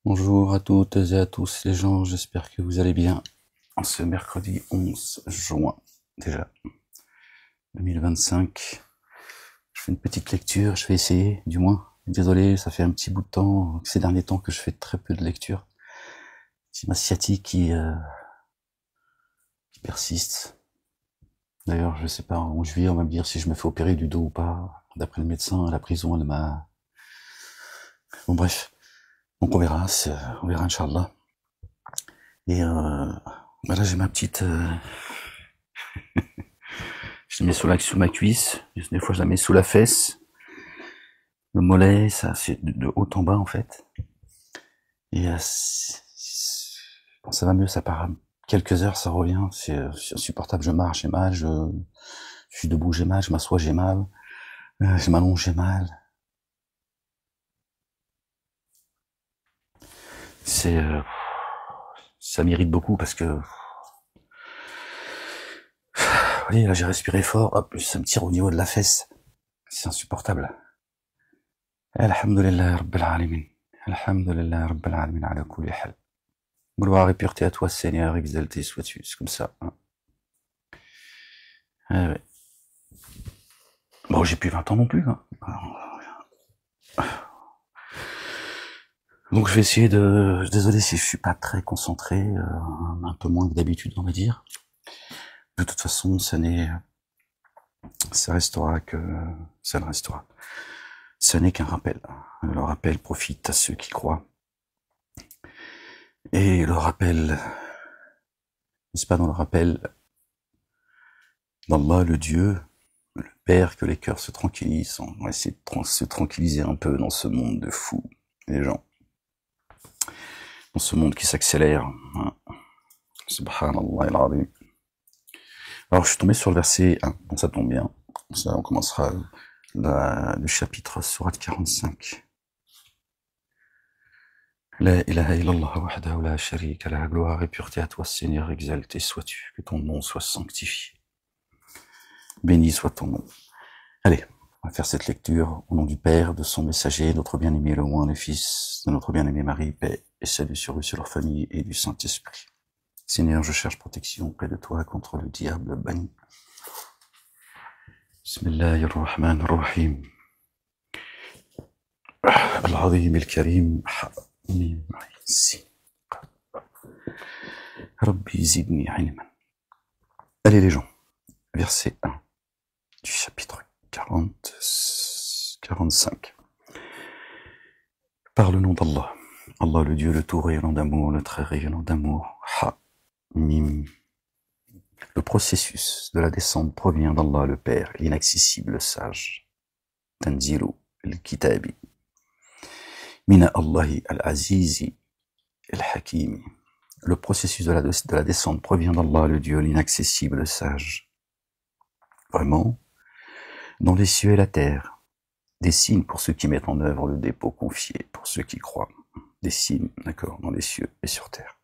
Bonjour à toutes et à tous les gens, j'espère que vous allez bien en ce mercredi 11 juin, déjà, 2025. Je fais une petite lecture, je vais essayer, du moins. Désolé, ça fait un petit bout de temps, ces derniers temps que je fais très peu de lecture. C'est ma sciatique qui persiste. D'ailleurs, je sais pas, en juillet, on va me dire si je me fais opérer du dos ou pas. D'après le médecin, à la prison, elle m'a... Bon bref, donc on verra, Inch'Allah. Et voilà, j'ai ma petite... Je la mets sous ma cuisse, des fois je la mets sous la fesse, le mollet, ça c'est de haut en bas en fait. Et bon, ça va mieux, ça part quelques heures, ça revient, c'est insupportable, je marche, j'ai mal, je suis debout, j'ai mal, je m'assois, j'ai mal, je m'allonge, j'ai mal. C'est ça m'irrite beaucoup parce que vous voyez, là j'ai respiré fort, hop, ça me tire au niveau de la fesse. C'est insupportable. Alhamdulillah Rabbil Alamin. Alhamdulillah Rabbil Alamin ala kulli hal. Gloire et pureté à toi, Seigneur, exalté sois-tu. C'est comme ça. Hein. Ouais. Bon, j'ai plus 20 ans non plus. Hein. Donc je vais essayer de... Désolé si je suis pas très concentré, un peu moins que d'habitude, on va dire. De toute façon, ça restera que... Ça le restera. Ce n'est qu'un rappel. Le rappel profite à ceux qui croient. Et le rappel... N'est-ce pas dans le rappel d'Allah, le Dieu, le Père, que les cœurs se tranquillisent. On va essayer de se tranquilliser un peu dans ce monde de fous, les gens. Dans ce monde qui s'accélère. Hein. Subhanallah al-Azim. Alors, je suis tombé sur le verset 1, donc ça tombe bien. Ça, on commencera le chapitre Surat 45. La ilaha illallah wahdahu la sharika la, gloire et pureté à toi, Seigneur, exalté sois-tu, que ton nom soit sanctifié. Béni soit ton nom. Allez, on va faire cette lecture au nom du Père, de son messager, notre bien-aimé le Loin, le Fils de notre bien-aimé Marie, paix et salut sur eux, sur leur famille et du Saint-Esprit. Seigneur, je cherche protection près de toi contre le diable banni. Bismillahirrahmanirrahim. Al-Azim al-Karim. Rabbi zidni ilman. Allez les gens, verset 1 du chapitre 45. Par le nom d'Allah, Allah le Dieu, le tout rayonnant d'amour, le très rayonnant d'amour, Ha-Mim. Le processus de la descente provient d'Allah le Père, l'inaccessible sage. Tanzilu al-Kitabi. Mina Allahi al-Azizi al-Hakimi. Le processus de la descente provient d'Allah le Dieu, l'inaccessible sage. Vraiment, dans les cieux et la terre, des signes pour ceux qui mettent en œuvre le dépôt confié, pour ceux qui croient. Des signes, d'accord, dans les cieux et sur terre.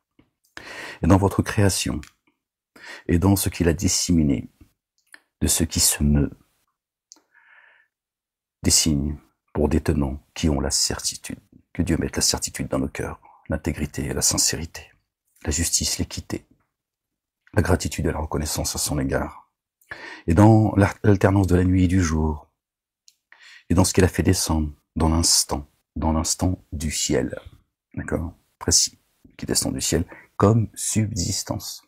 Et dans votre création, et dans ce qu'il a disséminé, de ce qui se meut, des signes pour des tenants qui ont la certitude. Que Dieu mette la certitude dans nos cœurs, l'intégrité et la sincérité, la justice, l'équité, la gratitude et la reconnaissance à son égard. Et dans l'alternance de la nuit et du jour, et dans ce qu'il a fait descendre dans l'instant du ciel, d'accord, précis, qui descend du ciel, comme subsistance.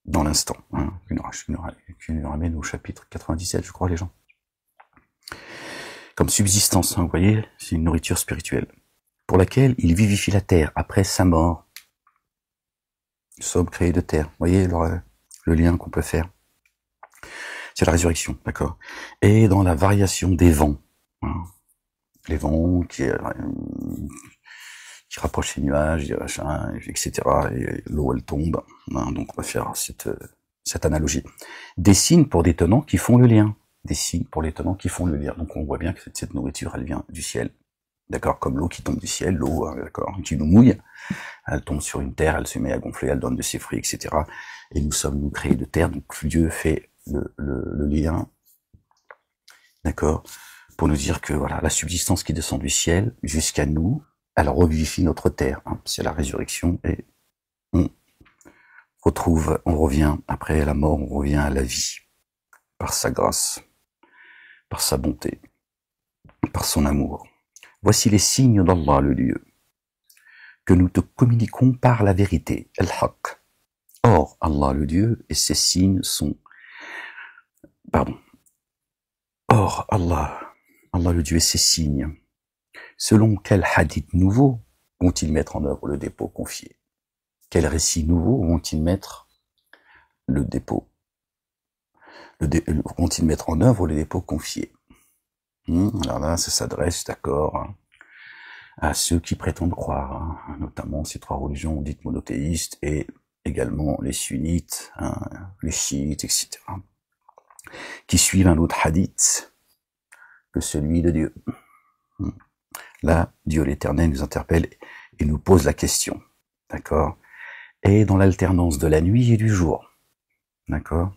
Dans l'instant, hein, qui nous ramène au chapitre 97, je crois, les gens. Comme subsistance, hein, vous voyez, c'est une nourriture spirituelle, pour laquelle il vivifie la terre après sa mort. Nous sommes créés de terre, vous voyez le lien qu'on peut faire. C'est la résurrection, d'accord. Et dans la variation des vents, hein, les vents qui rapprochent les nuages, etc. Et l'eau, elle tombe. Hein, donc on va faire cette analogie. Des signes pour des tenants qui font le lien. Des signes pour les tenants qui font le lien. Donc on voit bien que cette nourriture, elle vient du ciel. D'accord, comme l'eau qui tombe du ciel, l'eau, d'accord, qui nous mouille, elle tombe sur une terre, elle se met à gonfler, elle donne de ses fruits, etc. Et nous sommes, nous, créés de terre, donc Dieu fait le lien, d'accord, pour nous dire que voilà, la subsistance qui descend du ciel jusqu'à nous, elle revivifie notre terre. Hein, c'est la résurrection et on revient après la mort, on revient à la vie par sa grâce, par sa bonté, par son amour. Voici les signes d'Allah le Dieu que nous te communiquons par la vérité, al-haq. Or, Allah le Dieu et ses signes sont... Or, Allah le Dieu et ses signes, selon quel hadith nouveau vont-ils mettre en œuvre le dépôt confié? Quel récit nouveau vont-ils mettre le dépôt vont-ils mettre en œuvre le dépôt confié? Alors là, ça s'adresse, d'accord, à ceux qui prétendent croire, notamment ces trois religions dites monothéistes et également les sunnites, les chiites, etc., qui suivent un autre hadith que celui de Dieu. Là, Dieu l'Éternel nous interpelle et nous pose la question, d'accord? Et dans l'alternance de la nuit et du jour, d'accord?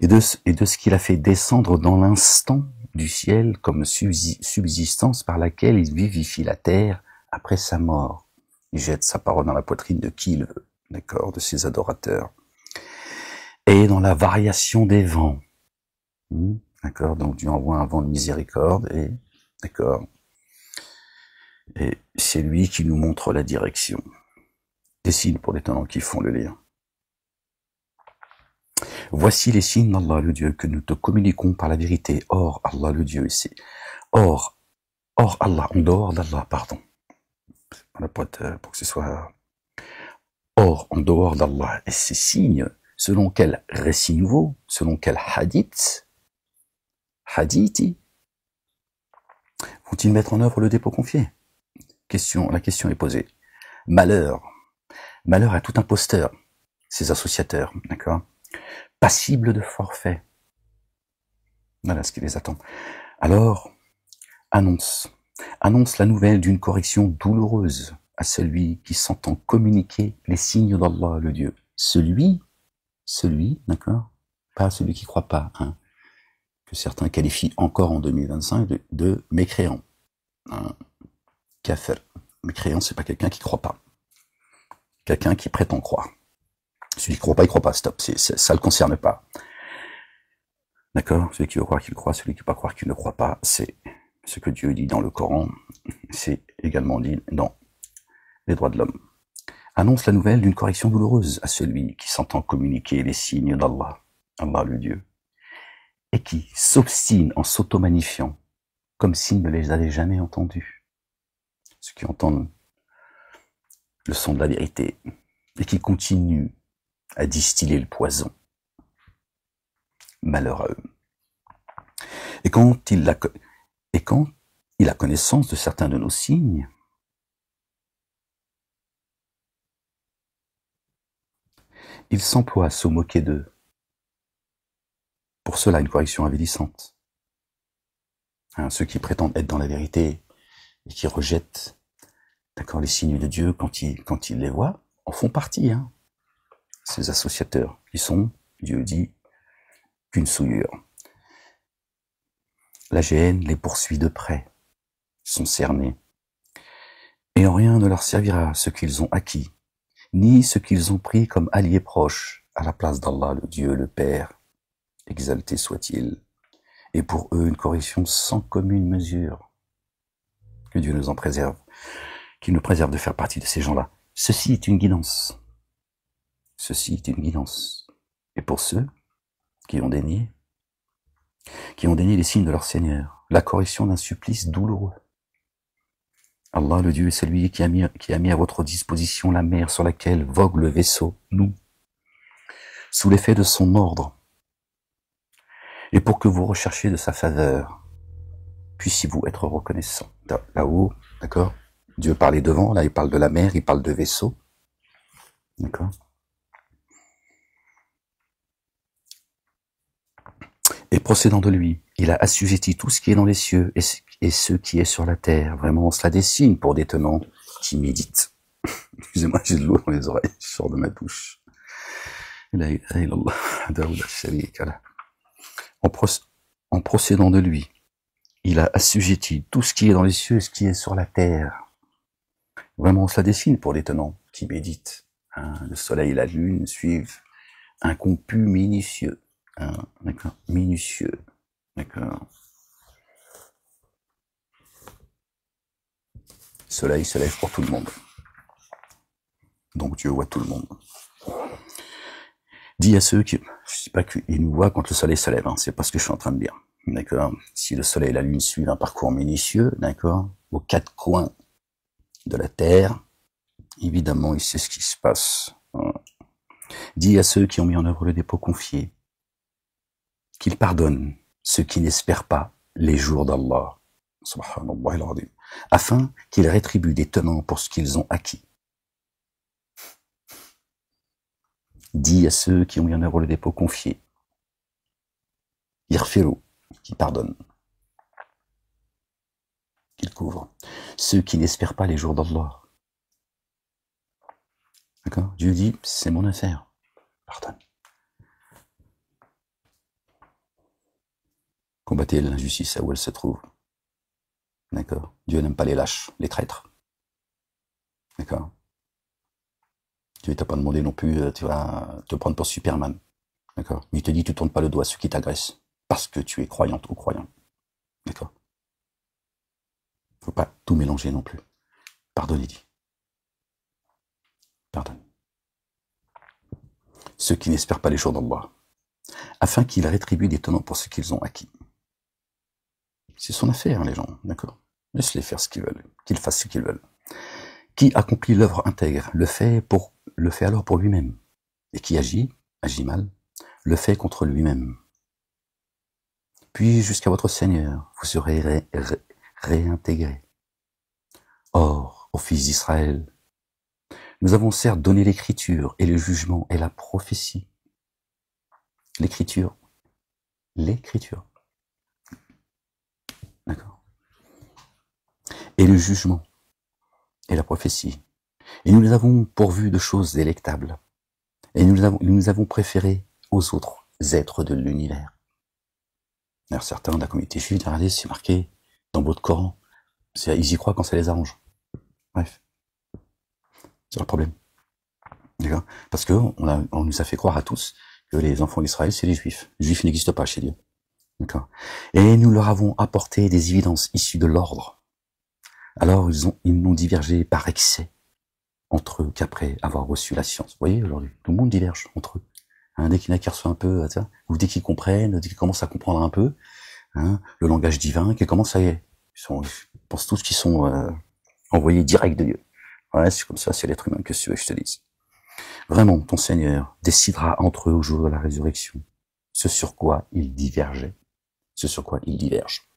Et de ce qu'il a fait descendre dans l'instant du ciel comme subsistance par laquelle il vivifie la terre après sa mort. Il jette sa parole dans la poitrine de qui il veut, d'accord, de ses adorateurs. Et dans la variation des vents, d'accord, donc Dieu envoie un vent de miséricorde et, d'accord, et c'est lui qui nous montre la direction. Des signes pour les tenants qui font le lien. Voici les signes d'Allah le Dieu que nous te communiquons par la vérité. Or, Allah le Dieu, c'est or Allah, en dehors d'Allah, pardon. Pour que ce soit or, en dehors d'Allah, et ces signes, selon quel récit nouveau, selon quel hadithi, vont-ils mettre en œuvre le dépôt confié? La question est posée. Malheur à tout imposteur, ses associateurs, d'accord, passible de forfait. Voilà ce qui les attend. Alors, annonce la nouvelle d'une correction douloureuse à celui qui s'entend communiquer les signes d'Allah, le Dieu. Celui, d'accord, pas celui qui croit pas, hein, que certains qualifient encore en 2025 de mécréant. Kafir. Mécréant, c'est pas quelqu'un qui croit pas. Quelqu'un qui prétend croire. Celui qui croit pas, il croit pas, stop, ça le concerne pas. D'accord? Celui qui veut croire qu'il croit, celui qui veut pas croire qu'il ne croit pas, c'est ce que Dieu dit dans le Coran, c'est également dit dans les droits de l'homme. Annonce la nouvelle d'une correction douloureuse à celui qui s'entend communiquer les signes d'Allah, Allah le Dieu, et qui s'obstine en s'auto-magnifiant, comme s'il ne les avait jamais entendus. Ceux qui entendent le son de la vérité, et qui continuent à distiller le poison. Malheureux. Et quand il a connaissance de certains de nos signes, il s'emploie à se moquer d'eux. Pour cela, une correction avilissante. Ceux qui prétendent être dans la vérité et qui rejettent, d'accord, les signes de Dieu quand ils les voient, en font partie, ces associateurs qui sont, Dieu dit, qu'une souillure. La géhenne les poursuit de près, sont cernés, et en rien ne leur servira ce qu'ils ont acquis, ni ce qu'ils ont pris comme alliés proches à la place d'Allah, le Dieu, le Père, exalté soit-il, et pour eux une correction sans commune mesure. Que Dieu nous en préserve, qu'il nous préserve de faire partie de ces gens-là. Ceci est une guidance. Ceci est une guidance. Et pour ceux qui ont dénié les signes de leur Seigneur, la correction d'un supplice douloureux. Allah, le Dieu, est celui qui a mis à votre disposition la mer sur laquelle vogue le vaisseau, nous, sous l'effet de son ordre, et pour que vous recherchiez de sa faveur, puissiez-vous être reconnaissants. Là-haut, d'accord, Dieu parlait devant, là il parle de la mer, il parle de vaisseau, d'accord. Et procédant de lui, il a assujetti tout ce qui est dans les cieux et ce qui est sur la terre. Vraiment, cela dessine pour des tenants qui méditent. Excusez-moi, j'ai de l'eau dans les oreilles, je sors de ma douche. En procédant de lui, il a assujetti tout ce qui est dans les cieux et ce qui est sur la terre. Vraiment, on se la dessine pour les tenants qui méditent. Hein, le soleil et la lune suivent un comput minutieux. Hein, d'accord, minutieux. D'accord. Le soleil se lève pour tout le monde. Donc Dieu voit tout le monde. Dis à ceux qui, je sais pas qu'ils nous voient quand le soleil se lève, hein, c'est pas ce que je suis en train de dire. D'accord. Si le soleil et la lune suivent un parcours minutieux, d'accord, aux quatre coins de la terre, évidemment, il sait ce qui se passe. Dis à ceux qui ont mis en œuvre le dépôt confié qu'ils pardonnent ceux qui n'espèrent pas les jours d'Allah, subhanallah al-azim, afin qu'ils rétribuent des tenants pour ce qu'ils ont acquis. Dis à ceux qui ont mis en œuvre le dépôt confié, Irfiru, qui pardonnent, qu'ils couvrent, ceux qui n'espèrent pas les jours d'Allah. D'accord? Dieu dit, c'est mon affaire, pardonne. Combattez l'injustice à où elle se trouve. D'accord? Dieu n'aime pas les lâches, les traîtres. D'accord? Dieu t'a pas demandé non plus, tu vas te prendre pour Superman. D'accord? Il te dit, tu tournes pas le doigt à ceux qui t'agressent. Parce que tu es croyante ou croyant. D'accord? Faut pas tout mélanger non plus. Pardonne, il dit. Pardonne. Ceux qui n'espèrent pas les jours d'Allah. Afin qu'ils rétribuent des tenants pour ce qu'ils ont acquis. C'est son affaire, les gens. D'accord? Laisse-les faire ce qu'ils veulent. Qu'ils fassent ce qu'ils veulent. Qui accomplit l'œuvre intègre, le fait alors pour lui-même. Et qui agit mal, le fait contre lui-même. Puis jusqu'à votre Seigneur, vous serez réintégrés. Or, aux fils d'Israël, nous avons certes donné l'écriture et le jugement et la prophétie. L'écriture. D'accord. Et le jugement et la prophétie. Et nous les avons pourvus de choses délectables. Et nous les avons préférés aux autres êtres de l'univers. Alors certains de la communauté juive, regardez, c'est marqué dans votre Coran. Ils y croient quand ça les arrange. Bref. C'est le problème. D'accord? Parce que on nous a fait croire à tous que les enfants d'Israël, c'est les juifs. Les juifs n'existent pas chez Dieu. D'accord? Et nous leur avons apporté des évidences issues de l'ordre. Alors ils n'ont divergé par excès entre eux qu'après avoir reçu la science. Vous voyez, aujourd'hui, tout le monde diverge entre eux. Hein, dès qu'il y en a qui reçoit un peu, ou dès qu'ils comprennent, dès qu'ils commencent à comprendre un peu, hein, le langage divin, qu'ils commencent à ils pensent tous qu'ils sont envoyés direct de Dieu. Ouais, c'est comme ça, c'est l'être humain, que tu veux que je te dise. Vraiment, ton Seigneur décidera entre eux au jour de la résurrection ce sur quoi ils divergeaient, ce sur quoi ils divergent.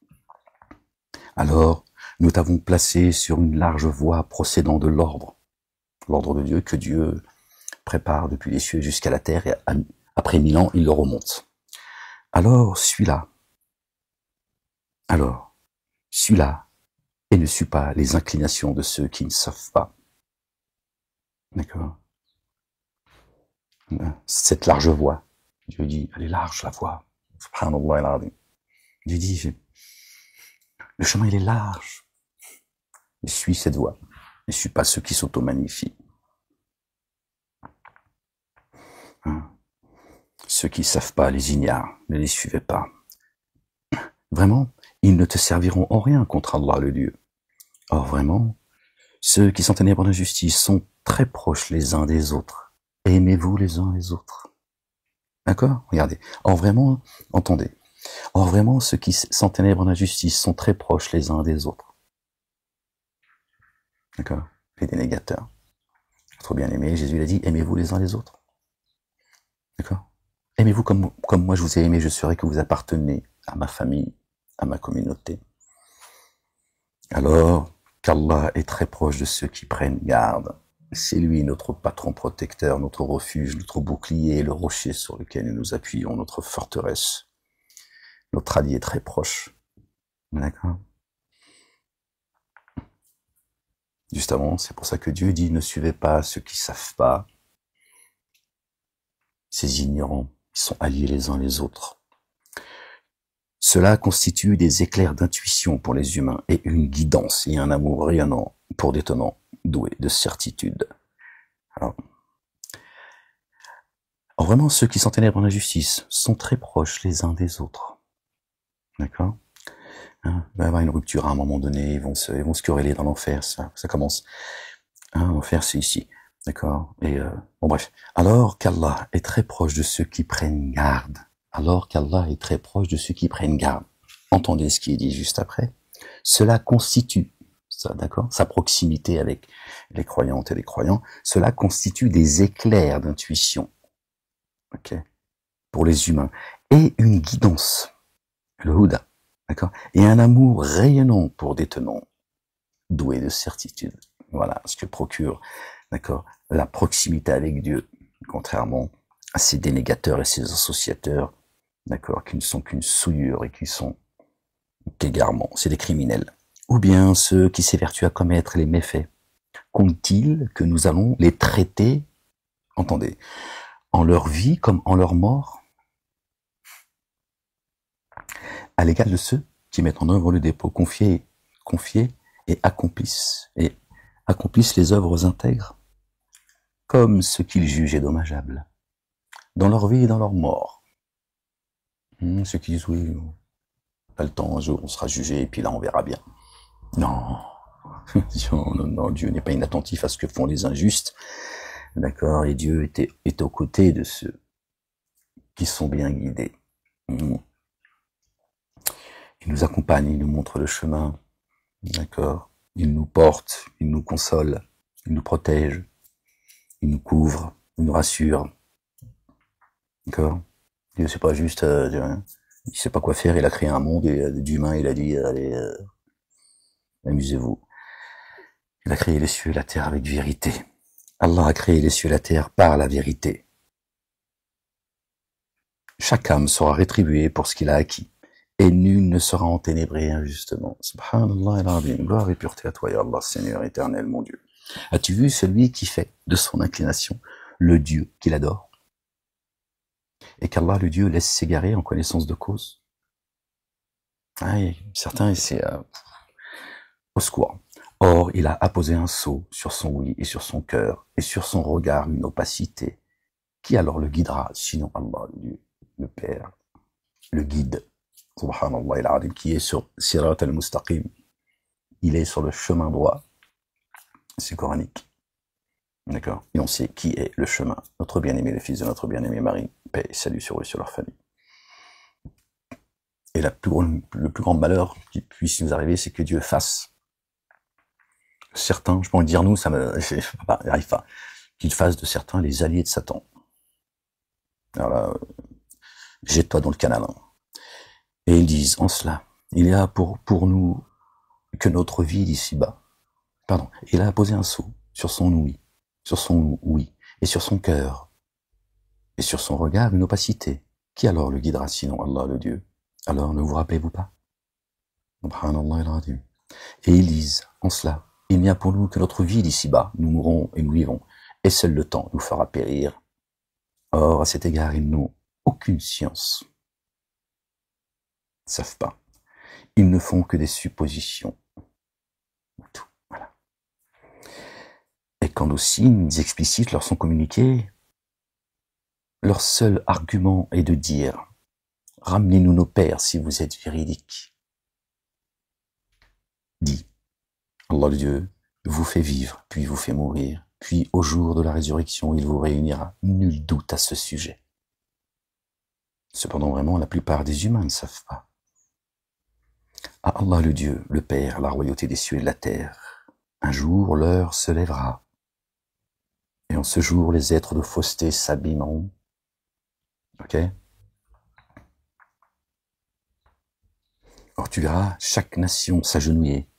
Alors, nous t'avons placé sur une large voie procédant de l'ordre de Dieu que Dieu prépare depuis les cieux jusqu'à la terre, et après 1000 ans, il le remonte. Alors, suis-la, et ne suis pas les inclinations de ceux qui ne savent pas. D'accord? Cette large voie, Dieu dit, elle est large, la voie. Subhanallah al-azim. Dieu dit, le chemin, il est large. Et suis cette voie. Ne suis pas ceux qui s'auto-magnifient. Hein? Ceux qui ne savent pas, les ignares, ne les suivez pas. Vraiment, ils ne te serviront en rien contre Allah le Dieu. Or vraiment, ceux qui sont ténèbres d'injustice sont très proches les uns des autres. Aimez-vous les uns les autres. D'accord? Regardez. Or vraiment, entendez. Or vraiment, ceux qui sont ténèbres d'injustice sont très proches les uns des autres. D'accord? Les dénégateurs. Trop bien aimé, Jésus l'a dit, aimez-vous les uns les autres. D'accord? Aimez-vous comme moi je vous ai aimé, je saurai que vous appartenez à ma famille, à ma communauté. Alors qu'Allah est très proche de ceux qui prennent garde. C'est lui notre patron protecteur, notre refuge, notre bouclier, le rocher sur lequel nous nous appuyons, notre forteresse. Notre allié est très proche. D'accord? Juste avant, c'est pour ça que Dieu dit, ne suivez pas ceux qui savent pas. Ces ignorants, ils sont alliés les uns les autres. Cela constitue des éclairs d'intuition pour les humains et une guidance et un amour rayonnant pour des tenants doués de certitude. Alors, vraiment, ceux qui s'enténèbrent en injustice sont très proches les uns des autres. D'accord? Hein, il va y avoir une rupture à un moment donné, ils vont se quereller dans l'enfer, ça commence. Hein, l'enfer, c'est ici. D'accord? Et bon bref. Alors qu'Allah est très proche de ceux qui prennent garde. Alors qu'Allah est très proche de ceux qui prennent garde. Entendez ce qui est dit juste après. Cela constitue, ça, d'accord, sa proximité avec les croyantes et les croyants, cela constitue des éclairs d'intuition, ok, pour les humains, et une guidance, le Houda, d'accord, et un amour rayonnant pour des tenants doués de certitude. Voilà ce que procure, d'accord, la proximité avec Dieu, contrairement à ces dénégateurs et ces associateurs, d'accord, qui ne sont qu'une souillure et qui sont qu'égarement, c'est des criminels. Ou bien ceux qui s'évertuent à commettre les méfaits. Compte-t-il que nous allons les traiter, entendez, en leur vie comme en leur mort, à l'égal de ceux qui mettent en œuvre le dépôt confié et accomplissent les œuvres intègres, comme ce qu'ils jugeaient dommageable, dans leur vie et dans leur mort. Ceux qui disent, oui, pas le temps, un jour on sera jugé, et puis là on verra bien. Non, non, Dieu n'est pas inattentif à ce que font les injustes, d'accord, et Dieu est aux côtés de ceux qui sont bien guidés. Il nous accompagne, il nous montre le chemin, d'accord, il nous porte, il nous console, il nous protège, il nous couvre, il nous rassure, d'accord. Dieu c'est pas juste, il sait pas quoi faire, il a créé un monde d'humains, il a dit, allez, amusez-vous. Il a créé les cieux et la terre avec vérité. Allah a créé les cieux et la terre par la vérité. Chaque âme sera rétribuée pour ce qu'il a acquis, et nul ne sera enténébré injustement. Subhanallah al-Azim, gloire et pureté à toi, ya Allah, Seigneur éternel, mon Dieu. As-tu vu celui qui fait de son inclination le Dieu qu'il adore, et qu'Allah, le Dieu, laisse s'égarer en connaissance de cause? Certains essaient au secours. Or, il a apposé un sceau sur son oui et sur son cœur, et sur son regard une opacité. Qui alors le guidera, sinon Allah, le Dieu, le Père, le guide, subhanallah al-Azim, qui est sur Sirat al-Mustaqim. Il est sur le chemin droit. C'est coranique. D'accord? Et on sait qui est le chemin. Notre bien-aimé, le fils de notre bien-aimé Marie. Paix et salut sur eux, sur leur famille. Et le plus grand malheur qui puisse nous arriver, c'est que Dieu fasse certains, je peux en dire nous, ça n'arrive pas, qu'il fasse de certains les alliés de Satan. Alors là, jette-toi dans le canal. Et ils disent en cela, il y a pour nous que notre vie d'ici-bas. Pardon, il a posé un sceau sur son oui, et sur son cœur, et sur son regard une opacité. Qui alors le guidera sinon Allah le Dieu? Alors ne vous rappelez-vous pas? Subhanallah al-Azim. Et ils disent en cela, il n'y a pour nous que notre vie d'ici-bas, nous mourrons et nous vivons, et seul le temps nous fera périr. Or, à cet égard, ils n'ont aucune science. Ils ne savent pas. Ils ne font que des suppositions. Tout, voilà. Et quand nos signes explicites leur sont communiqués, leur seul argument est de dire « Ramenez-nous nos pères si vous êtes véridiques. » Dit Allah le Dieu vous fait vivre, puis vous fait mourir, puis au jour de la résurrection, il vous réunira. Nul doute à ce sujet. Cependant, vraiment, la plupart des humains ne savent pas. À Allah le Dieu, le Père, la royauté des cieux et de la terre. Un jour, l'heure se lèvera. Et en ce jour, les êtres de fausseté s'abîmeront. Ok? Or, tu verras chaque nation s'agenouiller.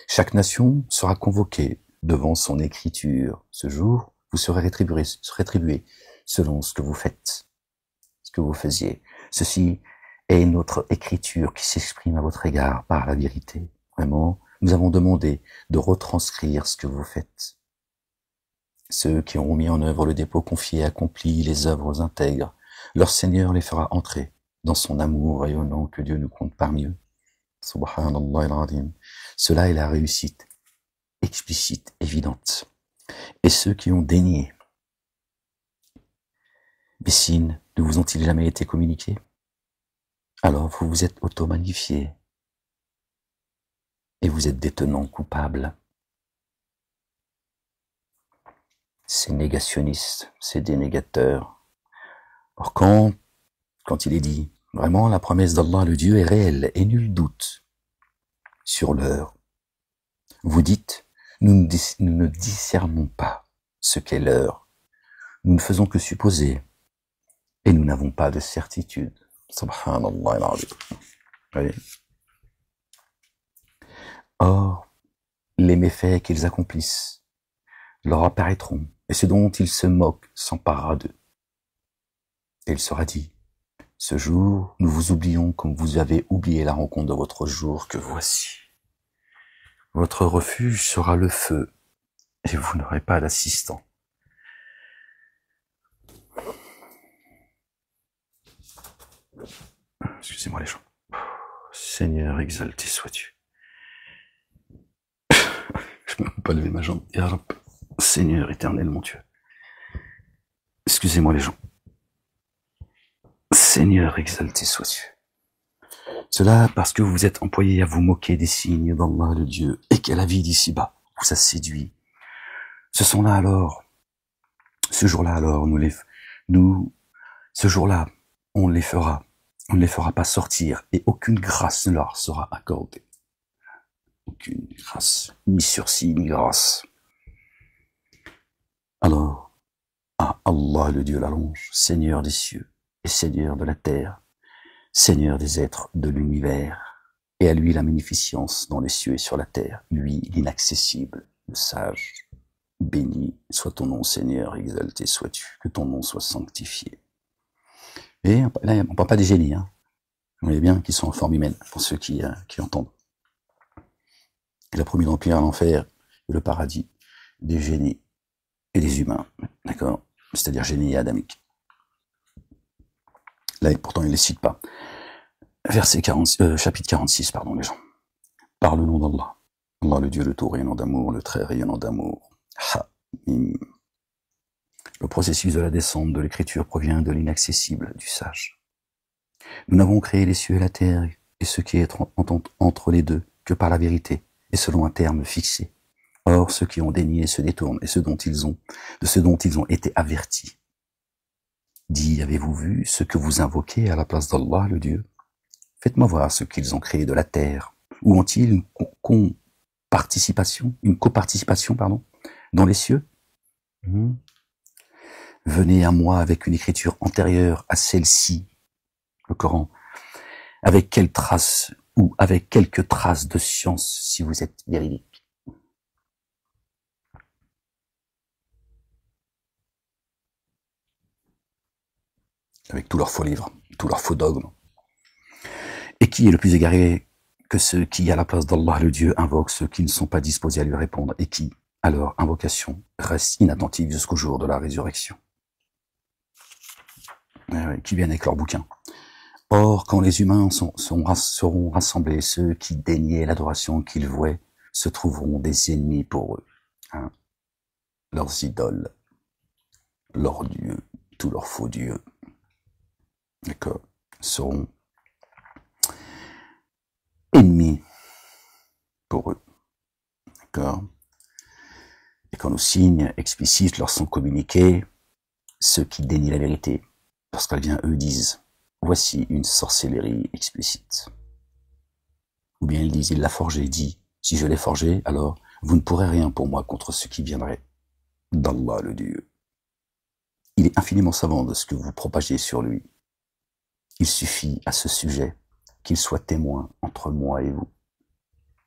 Chaque nation sera convoquée devant son écriture. Ce jour, vous serez rétribués selon ce que vous faites, ce que vous faisiez. Ceci est notre écriture qui s'exprime à votre égard par la vérité. Vraiment, nous avons demandé de retranscrire ce que vous faites. Ceux qui auront mis en œuvre le dépôt confié et accompli les œuvres intègres, leur Seigneur les fera entrer dans son amour rayonnant que Dieu nous compte parmi eux. Subhanallah al-Azim. Cela est la réussite explicite, évidente. Et ceux qui ont dénié, les signes ne vous ont-ils jamais été communiqués? Alors vous vous êtes auto-magnifiés et vous êtes des tenants coupables. Ces négationnistes, ces dénégateurs. Or quand il est dit, vraiment la promesse d'Allah, le Dieu est réelle et nul doute sur l'heure. Vous dites, nous ne discernons pas ce qu'est l'heure. Nous ne faisons que supposer et nous n'avons pas de certitude. Subhanallah al-Azim. Oui. Or, les méfaits qu'ils accomplissent leur apparaîtront, et ce dont ils se moquent s'emparera d'eux. Et il sera dit, ce jour, nous vous oublions comme vous avez oublié la rencontre de votre jour que voici. Votre refuge sera le feu, et vous n'aurez pas d'assistant. Excusez-moi les gens. Seigneur, exalté sois-tu. Je ne peux pas lever ma jambe. Ya Rab, Seigneur éternel, mon Dieu. Excusez-moi les gens. Seigneur, exalté sois-tu. Cela parce que vous êtes employés à vous moquer des signes d'Allah le Dieu et que la vie d'ici-bas vous a séduit. Ce jour-là alors, ce jour-là, on ne les fera pas sortir et aucune grâce ne leur sera accordée. Aucune grâce, ni sursis, ni grâce. Alors, à Allah le Dieu l'allonge, Seigneur des cieux et Seigneur de la terre, Seigneur des êtres de l'univers, et à lui la magnificence dans les cieux et sur la terre, lui l'inaccessible, le sage. Béni soit ton nom, Seigneur, exalté sois-tu, que ton nom soit sanctifié. Et là, on ne parle pas des génies, hein. Vous voyez bien qu'ils sont en forme humaine, pour ceux qui entendent. Il a promis d'emplir l'enfer et le paradis des génies et des humains, d'accord? C'est-à-dire génies et adamiques. Là, pourtant, il ne les cite pas. Chapitre 46, pardon, les gens. Par le nom d'Allah. Allah, le Dieu, le tout rayonnant d'amour, le très rayonnant d'amour. Ha-mim. Le processus de la descente de l'écriture provient de l'inaccessible, du sage. Nous n'avons créé les cieux et la terre et ce qui est entre les deux que par la vérité et selon un terme fixé. Or, ceux qui ont dénié se détournent et de ce dont ils ont été avertis. Dit, avez-vous vu ce que vous invoquez à la place d'Allah, le Dieu? Faites-moi voir ce qu'ils ont créé de la terre. Où ont-ils une coparticipation, dans les cieux? Venez à moi avec une écriture antérieure à celle-ci, le Coran, avec quelle trace ou avec quelques traces de science si vous êtes véridique. Avec tous leurs faux livres, tous leurs faux dogmes. Et qui est le plus égaré que ceux qui, à la place d'Allah le Dieu, invoquent ceux qui ne sont pas disposés à lui répondre et qui, à leur invocation, restent inattentifs jusqu'au jour de la résurrection. Qui viennent avec leurs bouquins. Or, quand les humains seront rassemblés, ceux qui déniaient l'adoration qu'ils vouaient se trouveront des ennemis pour eux. Hein. Leurs idoles, leurs dieux, tous leurs faux dieux, d'accord, seront ennemis pour eux. D'accord. Et quand nos signes explicites leur sont communiqués, ceux qui dénient la vérité, lorsqu'elle vient, eux disent, voici une sorcellerie explicite. Ou bien ils disent, il l'a forgé, dit, si je l'ai forgé, alors vous ne pourrez rien pour moi contre ce qui viendrait d'Allah le Dieu. Il est infiniment savant de ce que vous propagez sur lui. Il suffit à ce sujet qu'il soit témoin entre moi et vous.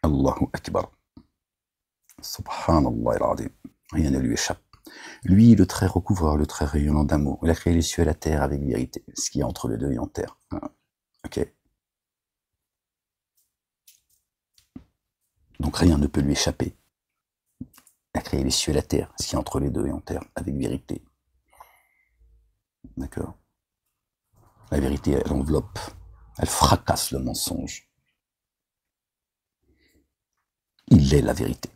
Allahu Akbar. Subhanallah al-Azim. Rien ne lui échappe. Lui, le très recouvreur, le très rayonnant d'amour. Il a créé les cieux et la terre avec vérité, ce qui est entre les deux et en terre. Ok. Donc rien ne peut lui échapper. Il a créé les cieux et la terre, ce qui est entre les deux et en terre, avec vérité. D'accord. La vérité, elle enveloppe, elle fracasse le mensonge. Il est la vérité.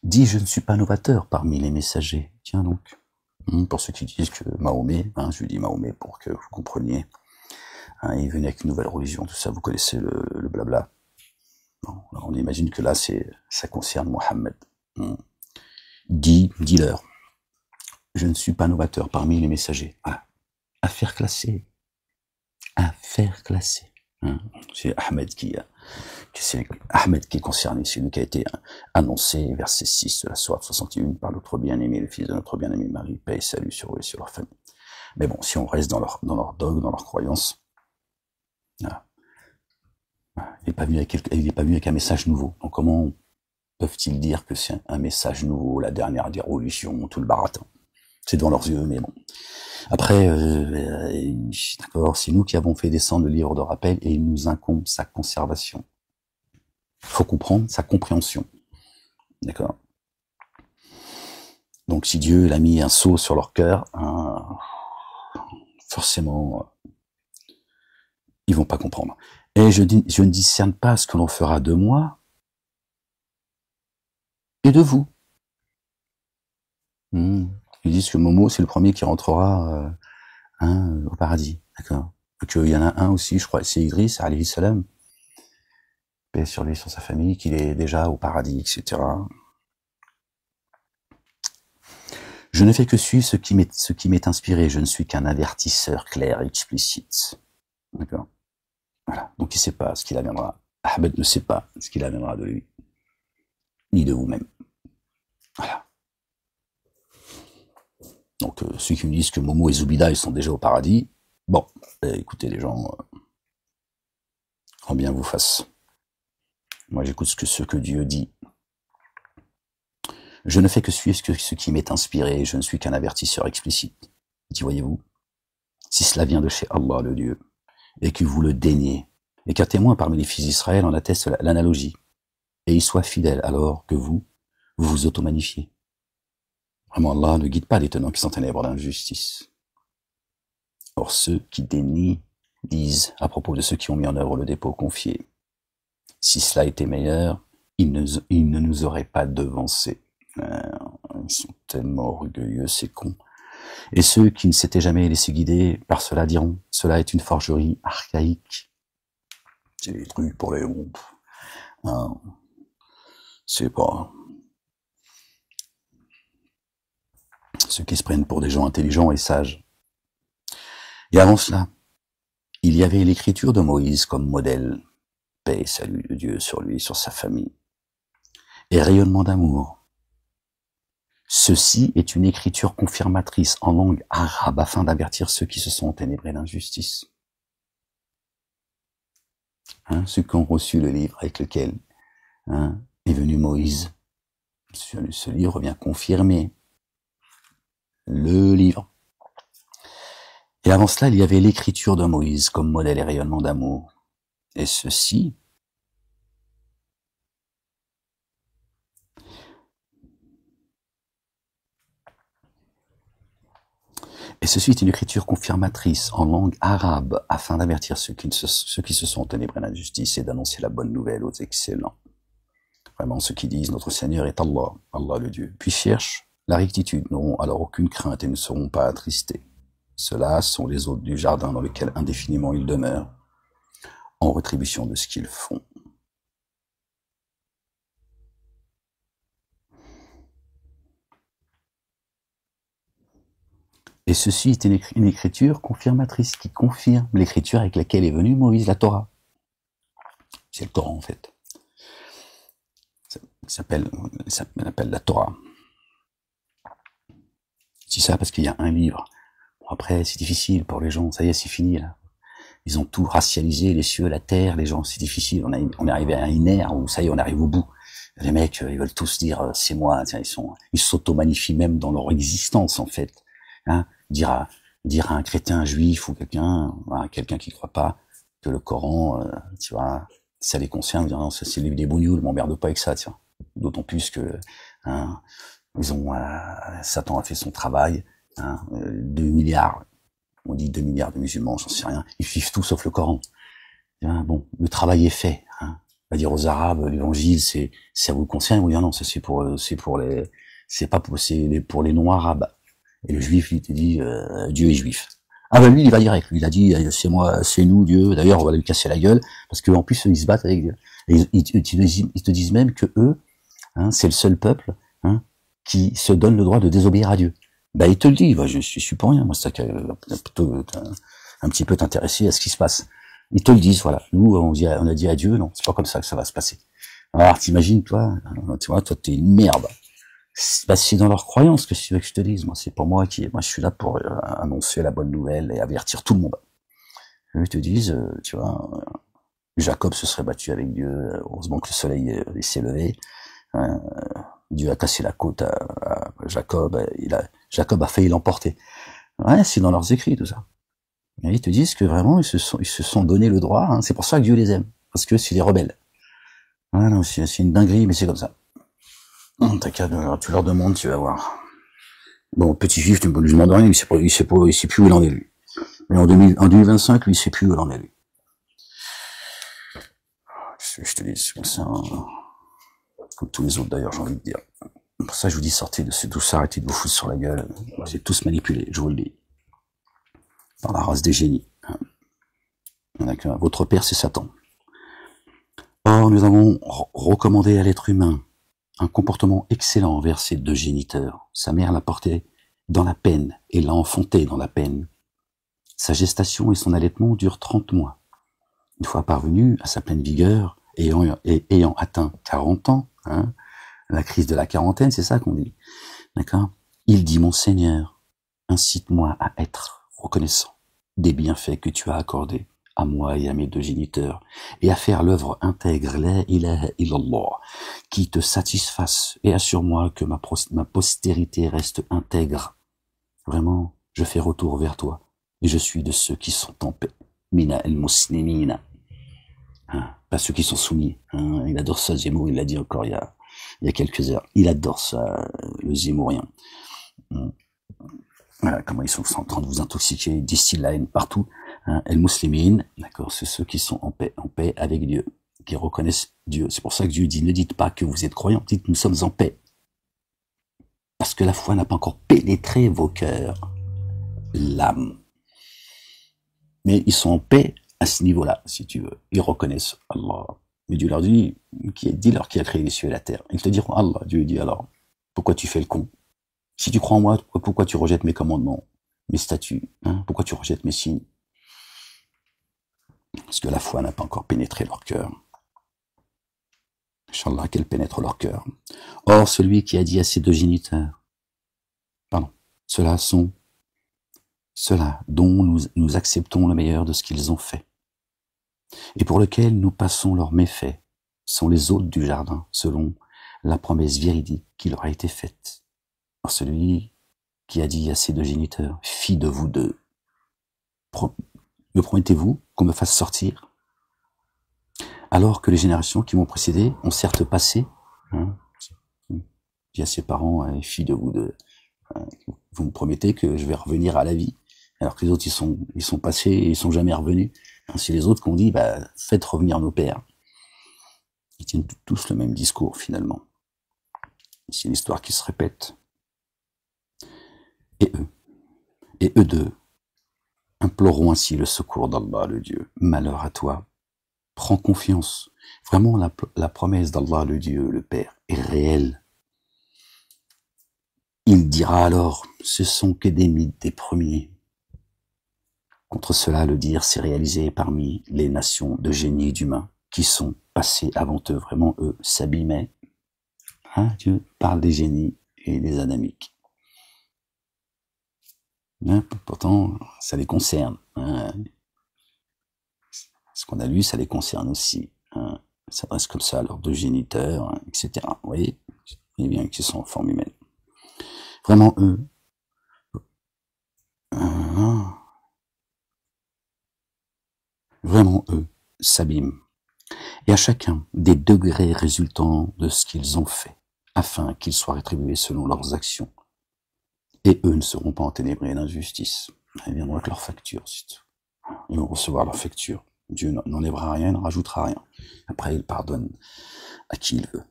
Dis, je ne suis pas novateur parmi les messagers. Tiens donc. Pour ceux qui disent que Mahomet, je lui dis Mahomet pour que vous compreniez, il venait avec une nouvelle religion, tout ça, vous connaissez le blabla. Bon, on imagine que là, ça concerne Mohammed. Dis-leur, je ne suis pas novateur parmi les messagers. Affaire classée. Affaire classée. C'est Ahmed qui est concerné, c'est lui qui a été annoncé, verset 6 de la sourate 61, par notre bien-aimé, le fils de notre bien-aimé Marie, paix et salut sur eux et sur leur famille. Mais bon, si on reste dans leur dogme, dans leur croyance, voilà. Il n'est pas venu avec un message nouveau. Donc comment peuvent-ils dire que c'est un message nouveau, la dernière des religions, tout le baratin? C'est devant leurs yeux, mais bon. Après, d'accord, c'est nous qui avons fait descendre le livre de rappel et il nous incombe sa conservation. Il faut comprendre sa compréhension. D'accord. Donc si Dieu l'a mis un sceau sur leur cœur, forcément, ils vont pas comprendre. Et je ne discerne pas ce que l'on fera de moi et de vous. Ils disent que Momo, c'est le premier qui rentrera au paradis. D'accord. Qu'il y en a un aussi, je crois, c'est Idriss, alayhi salam, paix sur lui, sur sa famille, qu'il est déjà au paradis, etc. Je ne fais que suivre ce qui m'est inspiré, je ne suis qu'un avertisseur clair et explicite. D'accord. Voilà. Donc il ne sait pas ce qu'il amènera. Ahmed ne sait pas ce qu'il amènera de lui, ni de vous-même. Voilà. Donc ceux qui me disent que Momo et Zoubida, ils sont déjà au paradis, bon, écoutez les gens, en bien vous fasse. Moi j'écoute ce que Dieu dit. Je ne fais que suivre ce qui m'est inspiré, je ne suis qu'un avertisseur explicite. Dit, voyez-vous, si cela vient de chez Allah le Dieu, et que vous le daignez, et qu'un témoin parmi les fils d'Israël en atteste l'analogie, et il soit fidèle alors que vous vous auto-magnifiez. Vraiment, Allah ne guide pas les tenants qui sont ténèbres d'injustice. Or, ceux qui dénient disent, à propos de ceux qui ont mis en œuvre le dépôt confié, si cela était meilleur, ils ne nous auraient pas devancés. Ils sont tellement orgueilleux, ces cons. Et ceux qui ne s'étaient jamais laissés guider par cela diront, cela est une forgerie archaïque. C'est des trucs pour les hontes. C'est pas... Ceux qui se prennent pour des gens intelligents et sages. Et avant cela, il y avait l'écriture de Moïse comme modèle. Paix et salut de Dieu sur lui, sur sa famille. Et rayonnement d'amour. Ceci est une écriture confirmatrice en langue arabe afin d'avertir ceux qui se sont enténébrés d'injustice. Ceux qui ont reçu le livre avec lequel est venu Moïse. Ce livre vient confirmer le livre. Et avant cela, il y avait l'écriture de Moïse comme modèle et rayonnement d'amour. Et ceci est une écriture confirmatrice en langue arabe afin d'avertir ceux qui se sont ténébrés d'injustice et d'annoncer la bonne nouvelle aux excellents. Vraiment, ceux qui disent notre Seigneur est Allah, Allah le Dieu, puis cherchent la rectitude, n'auront alors aucune crainte et ne seront pas attristés. Ceux-là sont les hôtes du jardin dans lequel indéfiniment ils demeurent, en rétribution de ce qu'ils font. Et ceci est une écriture confirmatrice qui confirme l'écriture avec laquelle est venu Moïse, la Torah. C'est le Torah en fait. Ça s'appelle la Torah. Je dis ça parce qu'il y a un livre. Bon, après, c'est difficile pour les gens. Ça y est, c'est fini là. Ils ont tout racialisé, les cieux, la terre, les gens, c'est difficile. On est arrivé à une ère où ça y est, on arrive au bout. Les mecs, ils veulent tous dire c'est moi. Tiens, ils s'auto-magnifient même dans leur existence en fait. Dire à un chrétien, un juif ou quelqu'un qui croit pas que le Coran, tu vois, ça les concerne, dire non, ça c'est le livre des bougnoules, m'emmerde pas avec ça, tiens. D'autant plus que Satan a fait son travail, 2 milliards on dit 2 milliards de musulmans, j'en sais rien, ils suivent tout sauf le Coran. Bon, le travail est fait. Hein. On va dire aux Arabes, l'évangile, ça vous concerne. Oui, non, ça c'est pour les non-arabes. Et le juif, il te dit, Dieu est juif. Ah ben lui, il va direct. Lui, il a dit, c'est moi, c'est nous, Dieu. D'ailleurs, on va lui casser la gueule parce qu'en plus, ils se battent avec Dieu. Et ils te disent même que eux, hein, c'est le seul peuple, hein, qui se donne le droit de désobéir à Dieu. Ben il te le dit. Ben, je suis pour rien. Moi, c'est ça qui plutôt un petit peu t'intéresser à ce qui se passe. Ils te le disent, voilà. Nous, on a dit à Dieu, non, c'est pas comme ça que ça va se passer. Alors, t'imagines, toi, tu vois, toi, t'es une merde. C'est dans leur croyance que tu veux que je te dise. Moi, c'est pour moi je suis là pour annoncer la bonne nouvelle et avertir tout le monde. Eux te disent, tu vois, Jacob se serait battu avec Dieu. Heureusement que le soleil s'est levé. Dieu a cassé la côte à Jacob. Jacob a failli l'emporter. Ouais, c'est dans leurs écrits, tout ça. Et ils te disent que vraiment, ils se sont donné le droit. Hein. C'est pour ça que Dieu les aime. Parce que c'est des rebelles. Ah non, c'est une dinguerie, mais c'est comme ça. T'as qu'à, tu leur demandes, tu vas voir. Bon, petit juif, tu ne lui demandes rien, il sait plus où il en est, lui. Mais en 2025, lui, il sait plus où il en est, lui. Je te dis, c'est comme ça, hein. Comme tous les autres, d'ailleurs, j'ai envie de dire. Pour ça, je vous dis, sortez de tout ça, arrêtez de vous foutre sur la gueule. Vous êtes tous manipulés, je vous le dis. Par la race des génies. Votre père, c'est Satan. Or, nous avons recommandé à l'être humain un comportement excellent envers ses 2 géniteurs. Sa mère l'a porté dans la peine et l'a enfanté dans la peine. Sa gestation et son allaitement durent 30 mois. Une fois parvenu à sa pleine vigueur, ayant atteint 40 ans, hein, la crise de la quarantaine, c'est ça qu'on dit, d'accord? Il dit, mon Seigneur, incite-moi à être reconnaissant des bienfaits que tu as accordés à moi et à mes 2 géniteurs, et à faire l'œuvre intègre, la ilaha illallah, qui te satisfasse, et assure-moi que ma postérité reste intègre. Vraiment, je fais retour vers toi, et je suis de ceux qui sont en paix. Mina al-muslimina. Hein, pas ceux qui sont soumis. Hein, il adore ça, Zemmour, il l'a dit encore il y a quelques heures. Il adore ça, le Zemmourien. Voilà, comment ils sont en train de vous intoxiquer, ils distillent la haine partout. Hein, el-muslimine, d'accord, c'est ceux qui sont en paix avec Dieu, qui reconnaissent Dieu. C'est pour ça que Dieu dit, ne dites pas que vous êtes croyants, dites nous sommes en paix. Parce que la foi n'a pas encore pénétré vos cœurs, l'âme. Mais ils sont en paix à ce niveau-là, si tu veux. Ils reconnaissent Allah. Mais Dieu leur dit, dis-leur qui a créé les cieux et la terre. Ils te diront Allah. Dieu dit alors, pourquoi tu fais le con? Si tu crois en moi, pourquoi tu rejettes mes commandements, mes statuts, hein? Pourquoi tu rejettes mes signes? Parce que la foi n'a pas encore pénétré leur cœur. Inch'Allah, qu'elle pénètre leur cœur. Or, celui qui a dit à ses 2 géniteurs, ceux-là dont nous acceptons le meilleur de ce qu'ils ont fait, et pour lequel nous passons leurs méfaits, sont les hôtes du jardin, selon la promesse véridique qui leur a été faite. Or, celui qui a dit à ses 2 géniteurs, fille de vous 2, me promettez-vous qu'on me fasse sortir? Alors que les générations qui m'ont précédé ont certes passé, hein, dit à ses parents, fille de vous 2, vous me promettez que je vais revenir à la vie, alors que les autres ils sont passés et ils sont jamais revenus. C'est les autres qui ont dit, faites revenir nos pères. Ils tiennent tous le même discours finalement. C'est une histoire qui se répète. Et eux 2, implorons ainsi le secours d'Allah, le Dieu. Malheur à toi. Prends confiance. Vraiment, la promesse d'Allah, le Dieu, le Père, est réelle. Il dira alors, ce sont que des mythes des premiers. Contre cela, le dire s'est réalisé parmi les nations de génies d'humains qui sont passés avant eux. Vraiment, eux s'abîmaient. Hein, Dieu parle des génies et des adamiques. Hein, pourtant, ça les concerne. Hein. Ce qu'on a lu, ça les concerne aussi. Hein. Ça s'adresse comme ça à leurs 2 géniteurs, hein, etc. Vous voyez, et bien qu'ils sont en forme humaine. Vraiment, eux, s'abîment. Et à chacun des degrés résultant de ce qu'ils ont fait, afin qu'ils soient rétribués selon leurs actions. Et eux ne seront pas enténébrés d'injustice. Ils viendront avec leur facture, c'est tout. Ils vont recevoir leur facture. Dieu n'enlèvera rien, ne rajoutera rien. Après, il pardonne à qui il veut.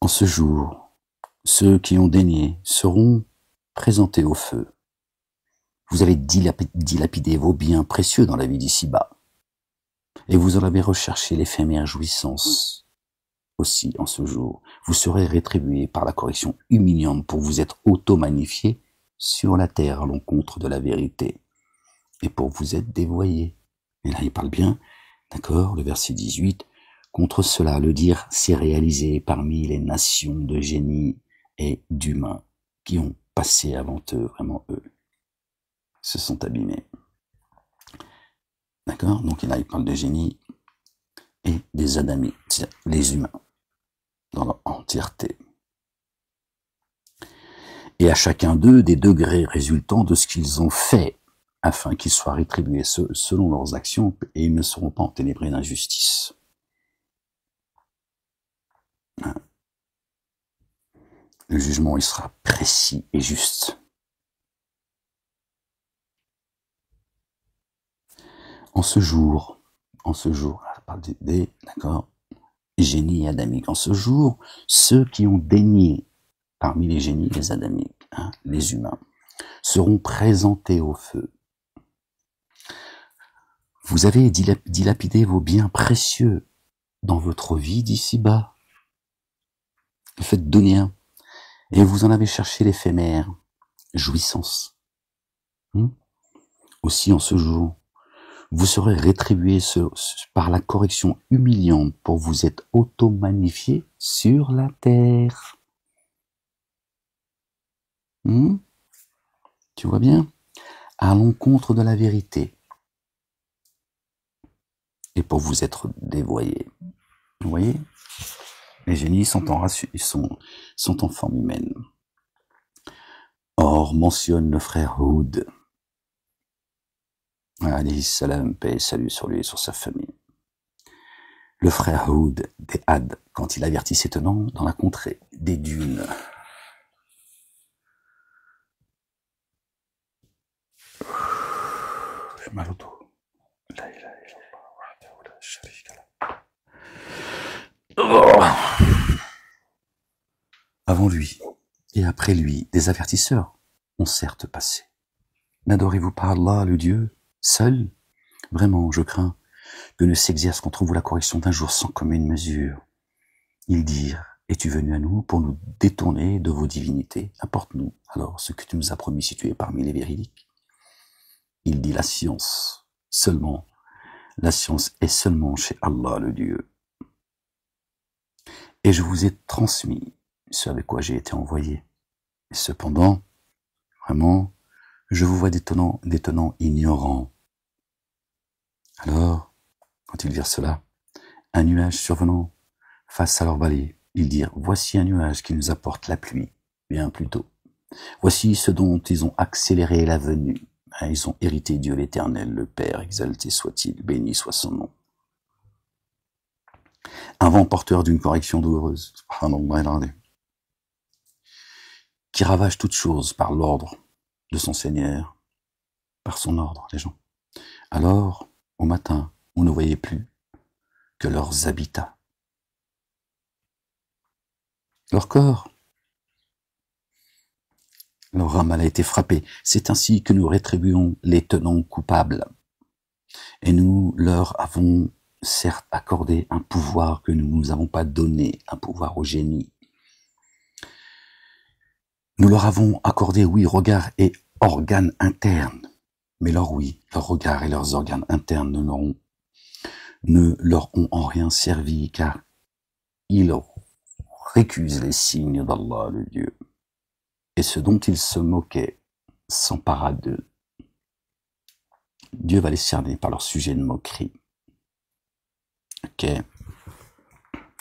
En ce jour, ceux qui ont daigné seront présentés au feu. Vous allez dilapider vos biens précieux dans la vie d'ici-bas. Et vous en avez recherché l'éphémère jouissance. Aussi, en ce jour, vous serez rétribués par la correction humiliante pour vous être auto-magnifiés sur la terre à l'encontre de la vérité. Et pour vous être dévoyés. Et là, il parle bien, d'accord, le verset 18, contre cela, le dire s'est réalisé parmi les nations de génies et d'humains qui ont passé avant eux, vraiment eux, se sont abîmés. D'accord? Donc là, il parle de génies et des adamites, c'est-à-dire les humains, dans leur entièreté. Et à chacun d'eux des degrés résultant de ce qu'ils ont fait, afin qu'ils soient rétribués selon leurs actions, et ils ne seront pas enténébrés d'injustice. Le jugement, il sera précis et juste. En ce jour, ça parle des d'accord, génies et adamiques. En ce jour, ceux qui ont daigné parmi les génies, les adamiques, les humains, seront présentés au feu. Vous avez dilapidé vos biens précieux dans votre vie d'ici-bas. Le fait de donner un. Et vous en avez cherché l'éphémère jouissance. Aussi en ce jour, vous serez rétribués par la correction humiliante pour vous être auto-magnifiés sur la terre. Tu vois bien? À l'encontre de la vérité. Et pour vous être dévoyés. Vous voyez? Les génies sont en forme humaine. Or, mentionne le frère Houd, alayhi salam, paix et salut sur lui et sur sa famille. Le frère Houd des Had, quand il avertit ses tenants dans la contrée des dunes. J'ai mal au dos. Avant lui et après lui, des avertisseurs ont certes passé. N'adorez-vous pas Allah, le Dieu, seul? Vraiment, je crains que ne s'exerce contre vous la correction d'un jour sans commune mesure. Ils dirent, es-tu venu à nous pour nous détourner de vos divinités? Apporte-nous alors ce que tu nous as promis si tu es parmi les véridiques. Il dit la science seulement. La science est seulement chez Allah, le Dieu. Et je vous ai transmis ce avec quoi j'ai été envoyé. Et cependant, vraiment, je vous vois des tenants ignorants. Alors, quand ils dirent cela, un nuage survenant face à leur vallée, ils dirent, voici un nuage qui nous apporte la pluie, bien plus tôt. Voici ce dont ils ont accéléré la venue. Ils ont hérité Dieu l'Éternel, le Père, exalté soit-il, béni soit son nom. Un vent porteur d'une correction douloureuse, qui ravage toutes choses par l'ordre de son Seigneur, par son ordre, les gens. Alors, au matin, on ne voyait plus que leurs habitats. Leur corps, leur ramal a été frappé. C'est ainsi que nous rétribuons les tenants coupables. Et nous leur avons certes accordé un pouvoir que nous ne nous avons pas donné, un pouvoir au génie. Nous leur avons accordé, oui, regard et organes internes. Mais leur regard et leurs organes internes ne leur ont en rien servi, car ils récusent les signes d'Allah, le Dieu. Et ce dont ils se moquaient s'empara d'eux. Dieu va les cerner par leur sujet de moquerie. Ok,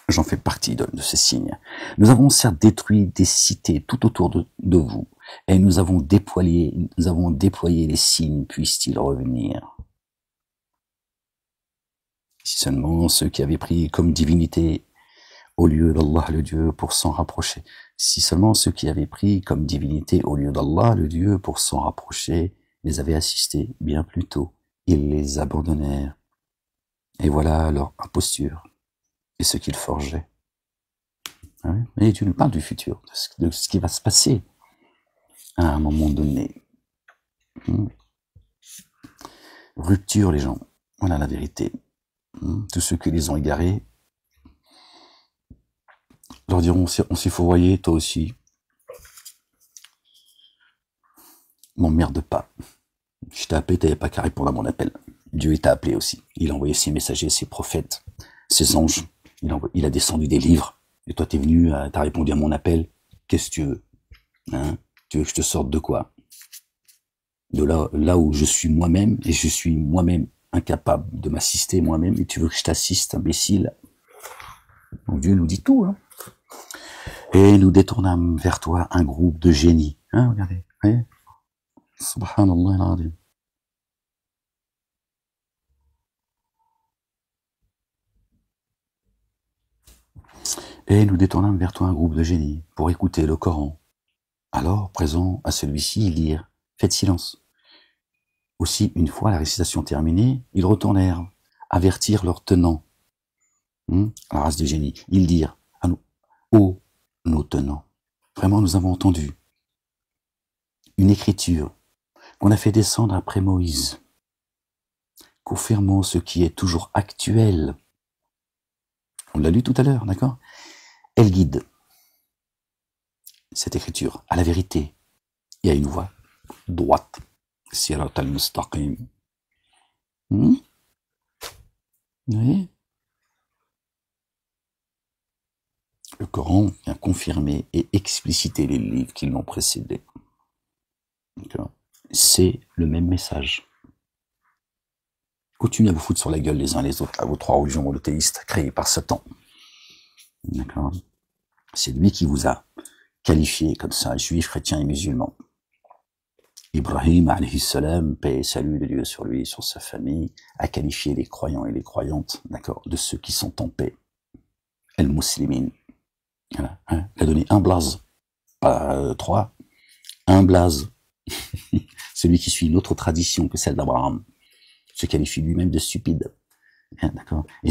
j'en fais partie de ces signes. Nous avons certes détruit des cités tout autour de vous, et nous avons déployé les signes, puissent-ils revenir. Si seulement ceux qui avaient pris comme divinité au lieu d'Allah le Dieu pour s'en rapprocher. Si seulement ceux qui avaient pris comme divinité au lieu d'Allah le Dieu pour s'en rapprocher les avaient assistés bien plus tôt, ils les abandonnèrent. Et voilà leur imposture et ce qu'ils forgeaient. Et tu nous parles du futur, de ce qui va se passer à un moment donné. Rupture, les gens. Voilà la vérité. Tous ceux qui les ont égarés leur diront, on s'est fourvoyé, toi aussi. M'emmerde pas. Je t'ai appelé, t'avais pas qu'à répondre à mon appel. Dieu t'a appelé aussi. Il a envoyé ses messagers, ses prophètes, ses anges. Il a descendu des livres. Et toi, t'es venu, t'as répondu à mon appel. Qu'est-ce que tu veux? Tu veux que je te sorte de quoi? De là où je suis moi-même, et je suis moi-même incapable de m'assister moi-même, et tu veux que je t'assiste, imbécile? Donc Dieu nous dit tout, Et nous détournâmes vers toi un groupe de génies. Regardez. Subhanallah al-Azim. Et nous détournâmes vers toi un groupe de génies pour écouter le Coran. Alors, présent à celui-ci, ils dirent, faites silence. Aussi, une fois la récitation terminée, ils retournèrent avertir leurs tenants, la race des génies. Ils dirent à nous, ô nos tenants, vraiment nous avons entendu une écriture qu'on a fait descendre après Moïse, confirmant ce qui est toujours actuel. On l'a lu tout à l'heure, d'accord? Elle guide cette écriture à la vérité et à une voie droite. Sirat al-Mustaqim. Oui. Le Coran vient confirmer et expliciter les livres qui l'ont précédé. C'est le même message. Continuez à vous foutre sur la gueule les uns les autres, à vos trois religions monothéistes créées par Satan. D'accord? C'est lui qui vous a qualifié comme ça, juifs, chrétiens et musulmans. Ibrahim, alayhi salam, paix et salut de Dieu sur lui, sur sa famille, a qualifié les croyants et les croyantes, d'accord, de ceux qui sont en paix. El-Muslimin. Voilà, il a donné un blaze, pas trois, un blaze. Celui qui suit une autre tradition que celle d'Abraham se qualifie lui-même de stupide. D'accord. Et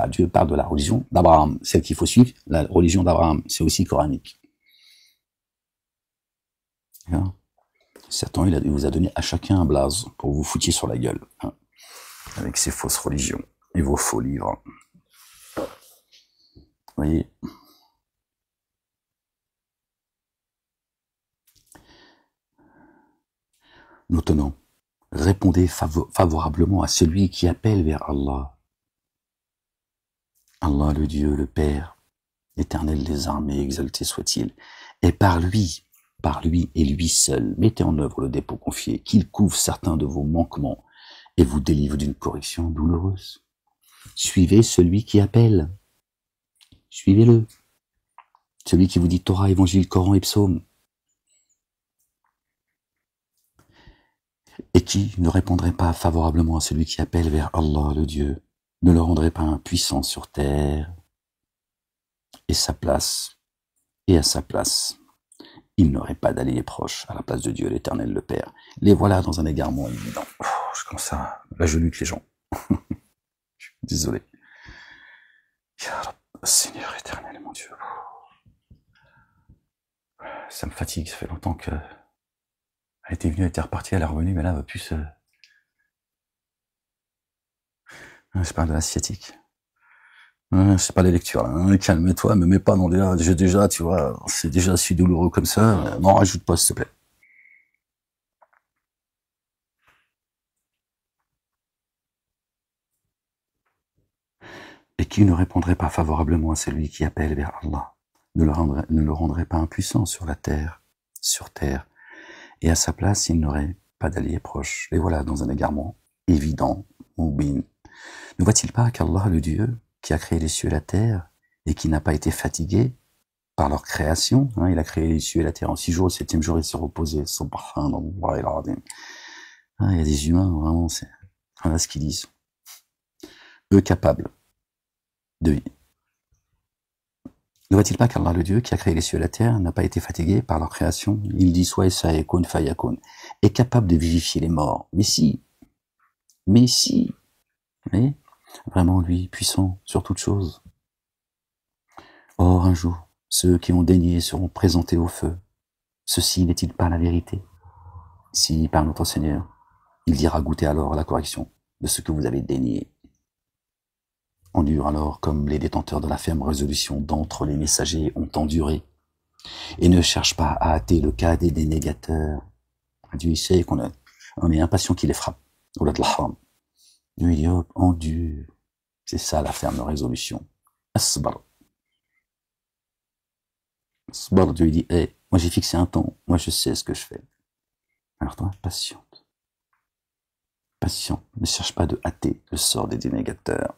Dieu parle de la religion d'Abraham, celle qu'il faut suivre, la religion d'Abraham, c'est aussi coranique. D'accord. Satan, il vous a donné à chacun un blaze pour vous foutiez sur la gueule, avec ses fausses religions et vos faux livres. Vous voyez. Nous tenons. Répondez favorablement à celui qui appelle vers Allah. Allah, le Dieu, le Père, éternel des armées, exalté soit-il. Et par lui et lui seul, mettez en œuvre le dépôt confié, qu'il couvre certains de vos manquements et vous délivre d'une correction douloureuse. Suivez celui qui appelle. Suivez-le. Celui qui vous dit Torah, Évangile, Coran et Psaume. Et qui ne répondrait pas favorablement à celui qui appelle vers Allah, le Dieu, ne le rendrait pas impuissant sur terre. Et à sa place, il n'aurait pas d'allié proche à la place de Dieu, l'Éternel, le Père. Les voilà dans un égarement évident. Je commence à... Là, je lutte les gens. Je suis désolé. Seigneur éternel, mon Dieu. Ça me fatigue, ça fait longtemps que... Elle était venue, elle était repartie, elle est revenue, mais là, elle va plus se... Je parle de l'asiatique. C'est pas les lectures, là. Calme-toi, me mets pas dans des... Déjà, tu vois, c'est déjà si douloureux comme ça. N'en rajoute pas, s'il te plaît. Et qui ne répondrait pas favorablement à celui qui appelle vers Allah, ne le rendrait pas impuissant sur terre, et à sa place, il n'aurait pas d'allié proche. Et voilà, dans un égarement évident, Moubin. Ne voit-il pas qu'Allah, le Dieu, qui a créé les cieux et la terre, et qui n'a pas été fatigué par leur création, il a créé les cieux et la terre en 6 jours, le 7e jour, il s'est reposé, subhanallah, il y a des humains, vraiment, voilà ce qu'ils disent. Eux capables de Ne voit-il pas qu'Allah, le Dieu qui a créé les cieux et la terre, n'a pas été fatigué par leur création? Il dit soit Esaekun Fayakun, est capable de vivifier les morts. Mais si, mais vraiment lui, puissant sur toute chose. Or, un jour, ceux qui ont daigné seront présentés au feu. Ceci n'est-il pas la vérité? Si, par notre Seigneur, il dira goûter alors la correction de ce que vous avez daigné. Endure alors comme les détenteurs de la ferme résolution d'entre les messagers ont enduré, et ne cherche pas à hâter le cas des dénégateurs. Dieu sait qu'on est impatient qu'il les frappe. Dieu dit, hop, endure. C'est ça la ferme résolution. Asbar. Asbar, Dieu dit, hey, moi j'ai fixé un temps, moi je sais ce que je fais. Alors toi, patiente. Patient, ne cherche pas de hâter le sort des dénégateurs.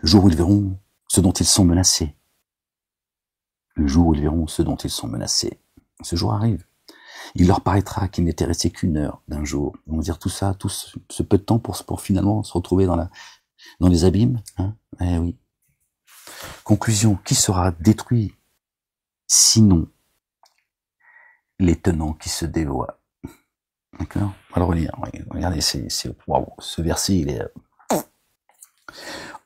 Le jour où ils verront ce dont ils sont menacés. Le jour où ils verront ce dont ils sont menacés. Ce jour arrive. Il leur paraîtra qu'il n'était resté qu'une heure d'un jour. On va dire tout ça, tout ce peu de temps pour finalement se retrouver dans les abîmes. Hein, eh oui. Conclusion, qui sera détruit? Sinon, les tenants qui se dévoient. D'accord? Alors regardez, waouh, ce verset, il est...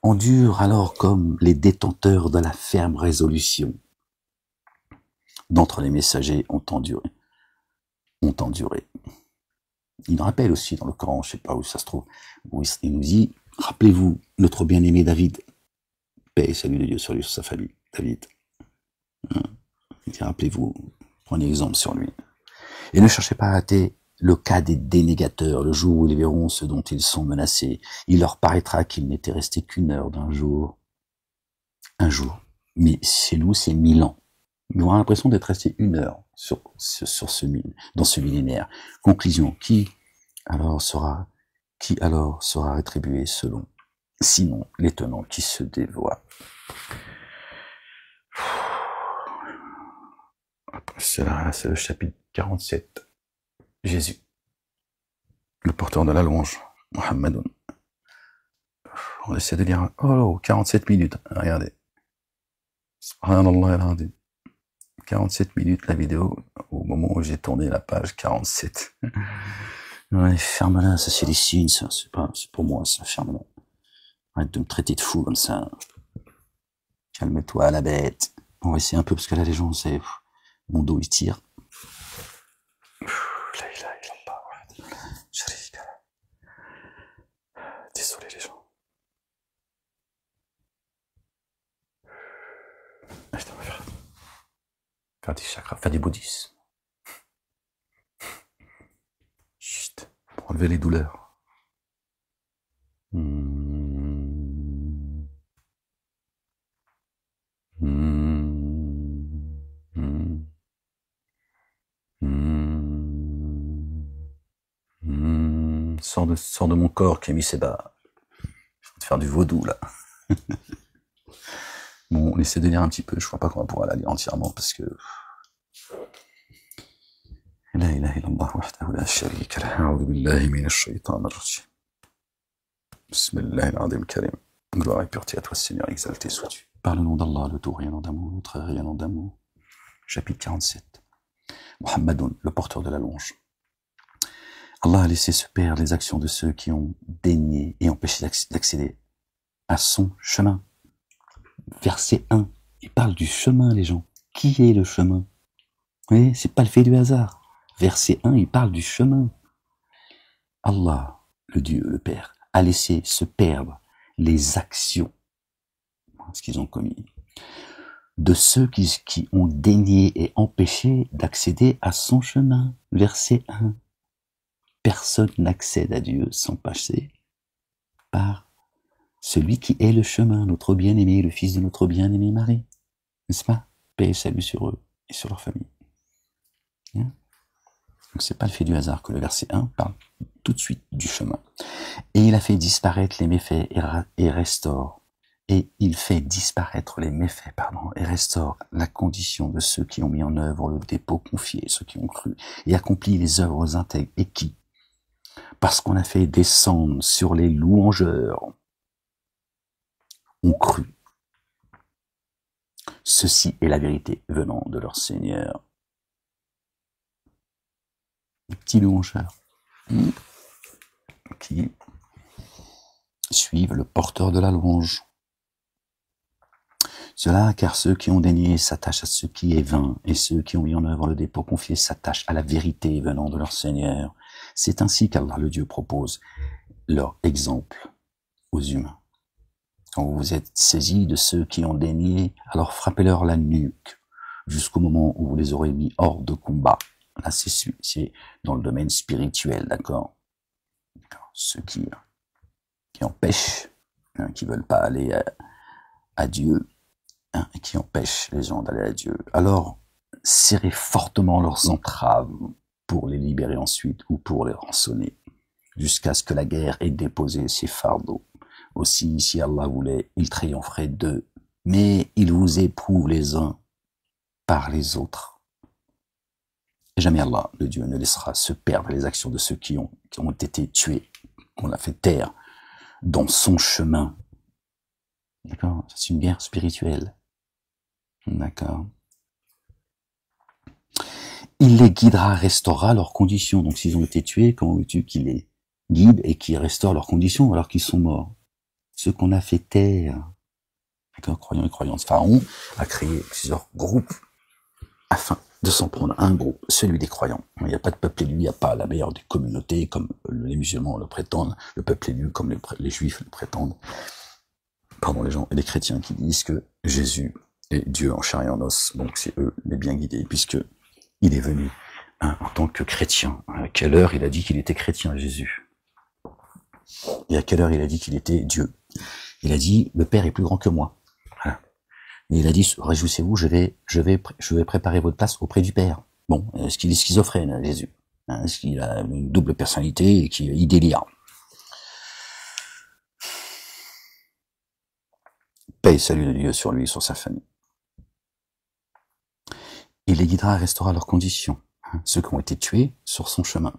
Endure alors comme les détenteurs de la ferme résolution. D'entre les messagers ont enduré. Il nous rappelle aussi dans le Coran, je ne sais pas où ça se trouve, où il nous dit, rappelez-vous notre bien-aimé David, paix et salut de Dieu sur lui, sur sa famille, David. Il dit, rappelez-vous, prenez exemple sur lui. Et ne cherchez pas à hâter le cas des dénégateurs, le jour où ils verront ce dont ils sont menacés. Il leur paraîtra qu'il n'était resté qu'une heure d'un jour. Un jour. Mais chez nous, c'est 1000 ans. Ils auront l'impression d'être restés une heure dans ce millénaire. Conclusion, qui alors sera rétribué selon? Sinon, les tenants qui se dévoient. C'est le chapitre 47. Jésus, le porteur de la louange, Muhammadun. On essaie de lire, 47 minutes, regardez. Subhanallah al-Azim. 47 minutes la vidéo, au moment où j'ai tourné la page 47. Ouais, ferme-la, ça c'est des signes, ça, c'est pour moi, ça, ferme-la. Arrête de me traiter de fou comme ça. Calme-toi, la bête. On va essayer un peu, parce que là, les gens, c'est, mon dos, il tire. Désolé, les gens. Putain, on va faire des chakras, faire du bouddhisme. Chut, pour enlever les douleurs. Sors de mon corps, Kémy Seba. Je vais te faire du vaudou, là. Bon, on essaie de lire un petit peu. Je crois pas qu'on va pouvoir la lire entièrement, parce que... La ilaha illallah wahdahu la sharika lah. A'udhu billahi minash shaytanir rajim. Bismillahirrahmanirrahim karim. Gloire et pureté à toi, Seigneur, exalté sois-tu. Par le nom d'Allah, le tout rayonnant d'amour, le très rayonnant d'amour. Chapitre 47. Muhammadun, le porteur de la louange. Allah a laissé se perdre les actions de ceux qui ont daigné et empêché d'accéder à son chemin. Verset 1, il parle du chemin, les gens. Qui est le chemin? Oui, c'est pas le fait du hasard. Verset 1, il parle du chemin. Allah, le Dieu, le Père, a laissé se perdre les actions, ce qu'ils ont commis, de ceux qui ont daigné et empêché d'accéder à son chemin. Verset 1. Personne n'accède à Dieu sans passer par celui qui est le chemin, notre bien-aimé, le fils de notre bien-aimé Marie. N'est-ce pas? Paix et salut sur eux et sur leur famille. Hein? Donc c'est pas le fait du hasard que le verset 1 parle tout de suite du chemin. Et il a fait disparaître les méfaits et restaure. Et il fait disparaître les méfaits, et restaure la condition de ceux qui ont mis en œuvre le dépôt confié, ceux qui ont cru et accompli les œuvres intègres. Et qui, parce qu'on a fait descendre sur les louangeurs, ont cru. Ceci est la vérité venant de leur Seigneur. Les petits louangeurs qui suivent le porteur de la louange. Cela car ceux qui ont dénié s'attachent à ce qui est vain, et ceux qui ont mis en œuvre le dépôt confié s'attachent à la vérité venant de leur Seigneur. C'est ainsi qu'Allah le Dieu propose leur exemple aux humains. Quand vous êtes saisis de ceux qui ont dénié, alors frappez-leur la nuque, jusqu'au moment où vous les aurez mis hors de combat. Là, c'est dans le domaine spirituel, d'accord? Ceux qui empêchent, qui veulent pas aller à Dieu, et qui empêchent les gens d'aller à Dieu. Alors, serrez fortement leurs entraves pour les libérer ensuite ou pour les rançonner, jusqu'à ce que la guerre ait déposé ses fardeaux. Aussi, si Allah voulait, il triompherait d'eux, mais il vous éprouve les uns par les autres. Et jamais Allah, le Dieu, ne laissera se perdre les actions de ceux qui ont été tués, qu'on a fait taire dans son chemin. D'accord? C'est une guerre spirituelle. D'accord? Il les guidera, restaurera leurs conditions. Donc s'ils ont été tués, comment veux-tu qu'il les guide et qu'il restaure leurs conditions alors qu'ils sont morts? Ceux qu'on a fait taire. D'accord? Croyants et croyantes. Pharaon a créé plusieurs groupes afin de s'en prendre à un groupe, celui des croyants. Il n'y a pas de peuple élu, il n'y a pas la meilleure des communautés comme les musulmans le prétendent, le peuple élu comme les juifs le prétendent. Pardon, les gens et les chrétiens qui disent que Jésus est Dieu en chair et en os, donc c'est eux les bien guidés, puisque il est venu en tant que chrétien. À quelle heure il a dit qu'il était chrétien, Jésus? Et à quelle heure il a dit qu'il était Dieu? Il a dit, le Père est plus grand que moi. Voilà. Et il a dit, réjouissez-vous, je vais préparer votre place auprès du Père. Bon, est-ce qu'il est schizophrène, Jésus? Est-ce qu'il a une double personnalité et qu'il délire? Paix et salut de Dieu sur lui et sur sa famille. Il les guidera et restaurera leurs conditions, ceux qui ont été tués sur son chemin.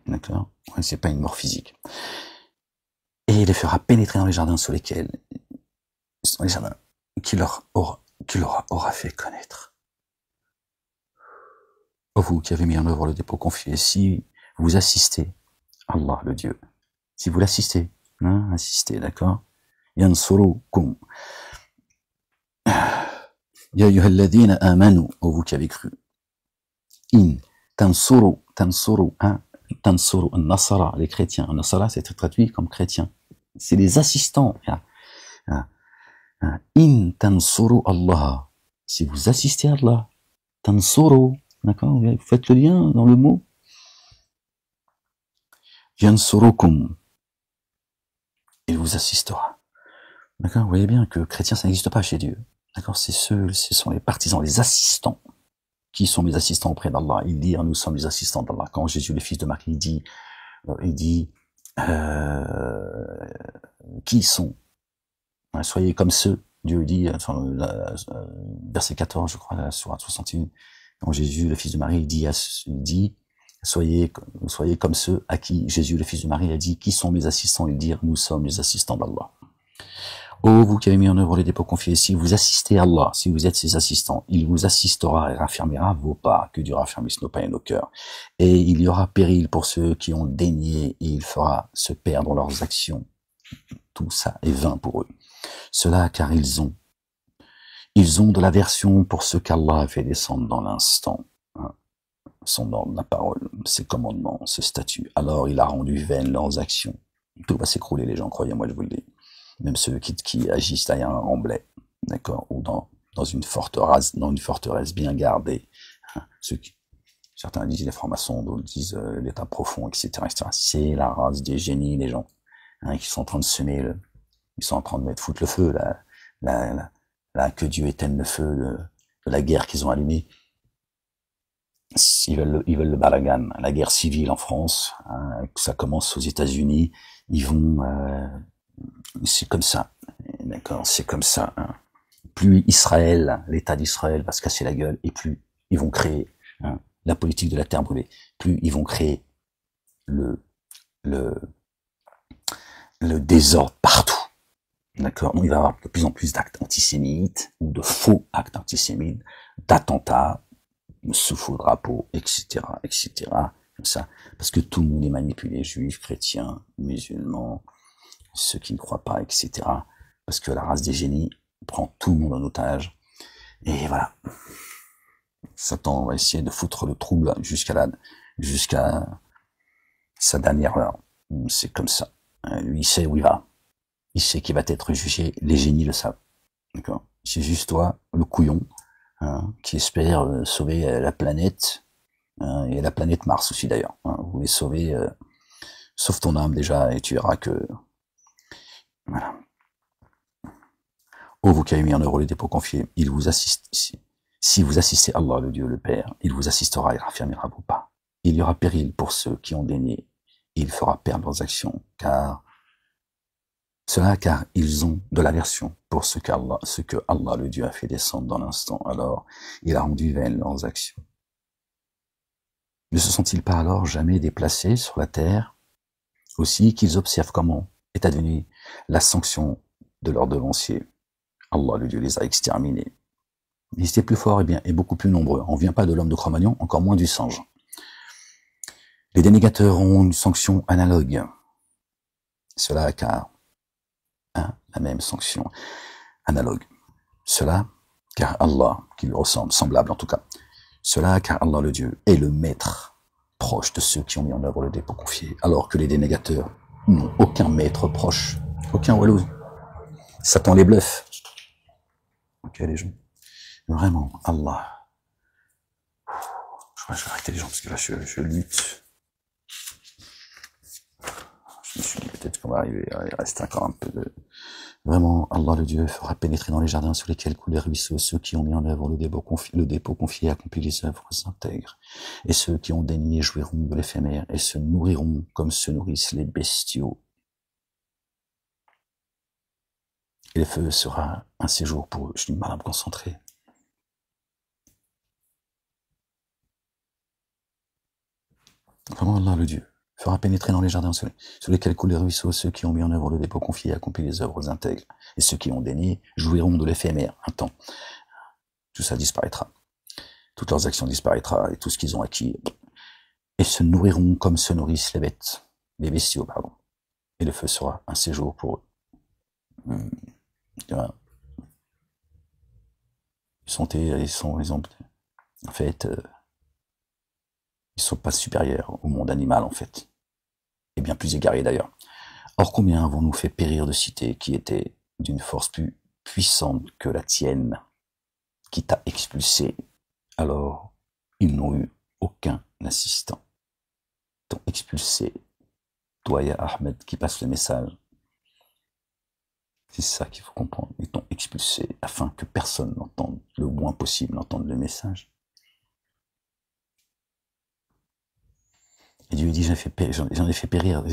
D'accord? Ouais, c'est pas une mort physique. Et il les fera pénétrer dans les jardins sous lesquels, dans les jardins qu'il leur aura fait connaître. Vous qui avez mis en œuvre le dépôt confié, si vous assistez Allah, le Dieu, si vous l'assistez, assistez, d'accord? Yansurukum. Ya ayyuhalladhina amanu, vous qui avez cru. In tansuru, tansuru, an-nasara, les chrétiens. An-nasara, c'est traduit comme chrétien. C'est les assistants. In tansuru Allah. Si vous assistez à Allah, tansuru, d'accord? Vous faites le lien dans le mot. Yansurukum. Il vous assistera. D'accord? Vous voyez bien que chrétien, ça n'existe pas chez Dieu. D'accord? Ce sont les partisans, les assistants, qui sont mes assistants auprès d'Allah. Il dit, nous sommes les assistants d'Allah. Quand Jésus, le fils de Marie, il dit, qui sont? Soyez comme ceux, Dieu dit, verset 14, je crois, la sourate 61, quand Jésus, le fils de Marie, il dit, soyez comme ceux à qui Jésus, le fils de Marie, a dit, qui sont mes assistants? Il dit, nous sommes les assistants d'Allah. Oh, vous qui avez mis en œuvre les dépôts confiés, si vous assistez à Allah, si vous êtes ses assistants, il vous assistera et raffermira vos pas, que Dieu raffermisse nos pas et nos cœurs. Et il y aura péril pour ceux qui ont dénié, et il fera se perdre leurs actions. Tout ça est vain pour eux. Cela car ils ont de l'aversion pour ce qu'Allah a fait descendre dans l'instant. Son ordre, la parole, ses commandements, ses statuts. Alors il a rendu vaines leurs actions. Tout va s'écrouler, les gens, croyez-moi, je vous le dis. Même ceux qui agissent derrière un remblai, d'accord, ou dans une forteresse bien gardée. Certains disent les francs-maçons, d'autres disent l'état profond, etc., etc. C'est la race des génies, les gens, qui sont en train de semer ils sont en train de foutre le feu, que Dieu éteigne le feu de la guerre qu'ils ont allumée. Ils veulent le balagan, la guerre civile en France, ça commence aux États-Unis, ils vont, c'est comme ça, d'accord, c'est comme ça. Plus Israël, l'État d'Israël va se casser la gueule, et plus ils vont créer la politique de la terre brûlée, plus ils vont créer le désordre partout. D'accord? Il va y avoir de plus en plus d'actes antisémites ou de faux faux actes antisémites, d'attentats sous faux drapeaux, etc., etc., comme ça, parce que tout le monde est manipulé, juifs, chrétiens, musulmans, ceux qui ne croient pas, etc., parce que la race des génies prend tout le monde en otage, et voilà. Satan va essayer de foutre le trouble jusqu'à sa dernière heure. C'est comme ça. Lui, il sait où il va. Il sait qu'il va être jugé. Les génies le savent. D'accord? C'est juste toi, le couillon, hein, qui espère sauver la planète, hein, et la planète Mars aussi d'ailleurs. Hein. Vous voulez sauver, sauve ton âme déjà, et tu verras que, voilà. Ô vous qui avez mis en œuvre les dépôts confiés, il vous assiste ici. Si vous assistez Allah, le Dieu, le Père, il vous assistera et raffermira vos pas. Il y aura péril pour ceux qui ont dénié. Il fera perdre leurs actions, car ils ont de l'aversion pour ce que Allah, le Dieu, a fait descendre dans l'instant. Alors, il a rendu vaines leurs actions. Ne se sont-ils pas alors jamais déplacés sur la terre, aussi qu'ils observent comment est advenue la sanction de leurs devanciers? Allah, le Dieu, les a exterminés. Ils étaient plus forts et beaucoup plus nombreux. On ne vient pas de l'homme de Cro-Magnon, encore moins du singe. Les dénégateurs ont une sanction analogue. Cela car, la même sanction analogue. Cela car Allah, qui lui ressemble, semblable en tout cas. Cela car Allah le Dieu est le maître, proche de ceux qui ont mis en œuvre le dépôt confié, alors que les dénégateurs n'ont aucun maître proche, aucun wallouz. Satan les bluffe. Ok les gens. Vraiment, Allah. Je crois que je vais arrêter les gens parce que là je lutte. Je me suis dit peut-être qu'on va arriver, il reste encore un peu de... Vraiment, Allah le Dieu fera pénétrer dans les jardins sur lesquels coulent les ruisseaux ceux qui ont mis en œuvre le dépôt confié et accompli les œuvres intègres. Et ceux qui ont dénié jouiront de l'éphémère et se nourriront comme se nourrissent les bestiaux. Et le feu sera un séjour pour eux. J'ai du mal à me concentrer. Vraiment, Allah le Dieu fera pénétrer dans les jardins sur lesquels coulent les ruisseaux ceux qui ont mis en œuvre le dépôt confié et accompli les œuvres intègres. Et ceux qui ont dénié jouiront de l'éphémère un temps. Tout ça disparaîtra. Toutes leurs actions disparaîtra et tout ce qu'ils ont acquis. Et se nourriront comme se nourrissent les bestiaux, pardon. Et le feu sera un séjour pour eux. En fait, ils sont pas supérieurs au monde animal, en fait. Et bien plus égarés d'ailleurs. Or, combien avons-nous fait périr de cités qui étaient d'une force plus puissante que la tienne, qui t'a expulsé? Alors, ils n'ont eu aucun assistant. Ils t'ont expulsé, toi, ya Ahmed, qui passe le message. C'est ça qu'il faut comprendre. Ils t'ont expulsé afin que personne n'entende, le moins possible, n'entende le message. Et Dieu dit, j'en ai fait périr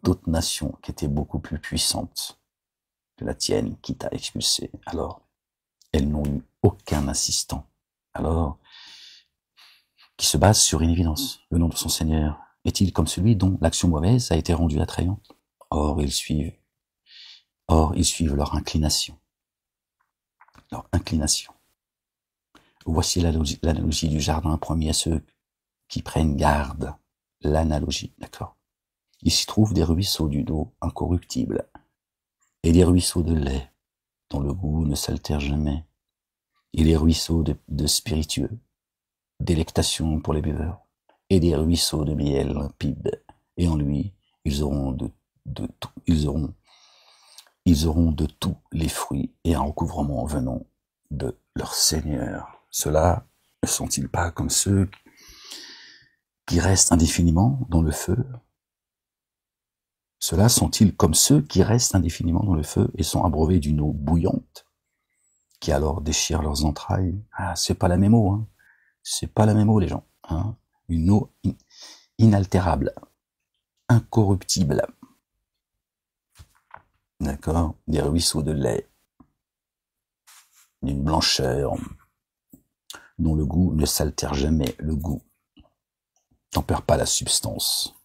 d'autres nations qui étaient beaucoup plus puissantes que la tienne, qui t'a expulsé. Alors, elles n'ont eu aucun assistant. Alors, qui se base sur une évidence. Le nom de son Seigneur est-il comme celui dont l'action mauvaise a été rendue attrayante? Or, ils suivent leur inclination. Leur inclination. Voici l'analogie du jardin promis à ceux qui prennent garde. L'analogie, d'accord? Il s'y trouve des ruisseaux du d'eau incorruptible et des ruisseaux de lait dont le goût ne s'altère jamais, et des ruisseaux de spiritueux, délectation pour les buveurs, et des ruisseaux de miel limpide, et en lui ils auront de tous les fruits et un recouvrement venant de leur Seigneur. Ceux-là ne sont-ils pas comme ceux qui restent indéfiniment dans le feu? Ceux-là sont-ils comme ceux qui restent indéfiniment dans le feu et sont abreuvés d'une eau bouillante, qui alors déchire leurs entrailles? Ah, c'est pas la même eau, hein. C'est pas la même eau, les gens, hein. Une eau inaltérable, incorruptible. D'accord? Des ruisseaux de lait, d'une blancheur, dont le goût ne s'altère jamais, le goût n'en perd pas la substance.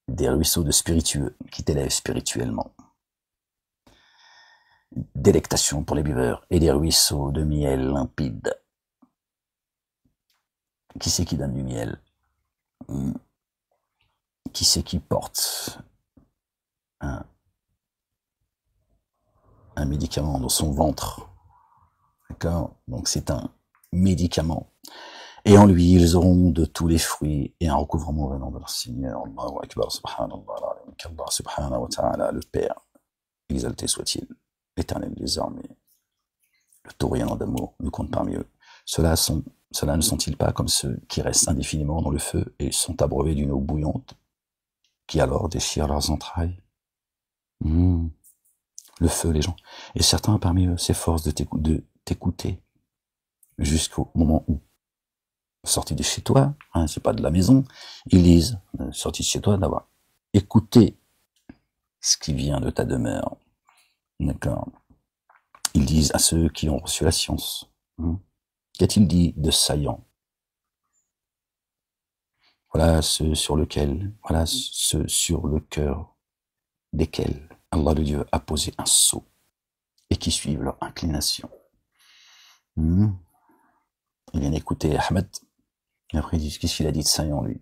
Des ruisseaux de spiritueux qui t'élèvent spirituellement. délectation pour les buveurs et des ruisseaux de miel limpide. Qui c'est qui donne du miel? Qui c'est qui porte un médicament dans son ventre? D'accord? Donc c'est un médicament. Et en lui, ils auront de tous les fruits et un recouvrement venant de leur Seigneur. Allahu Akbar, subhanallah, qu'Allah subhanahu wa ta'ala, le Père, exalté soit-il, éternel des armées, le taurien d'amour, nous compte parmi eux. Cela ne sont-ils pas comme ceux qui restent indéfiniment dans le feu et sont abreuvés d'une eau bouillante, qui alors déchire leurs entrailles? Le feu, les gens. Et certains parmi eux s'efforcent de t'écouter jusqu'au moment où, sortis de chez toi, hein, c'est pas de la maison, ils disent, sortis de chez toi, d'avoir écouté ce qui vient de ta demeure. D'accord. Ils disent à ceux qui ont reçu la science, qu'a-t-il dit de saillant? Voilà ceux sur le cœur desquels Allah le Dieu a posé un sceau et qui suivent leur inclination. Ils viennent écouter Ahmed, et après ils disent qu'est-ce qu'il a dit de saillant lui.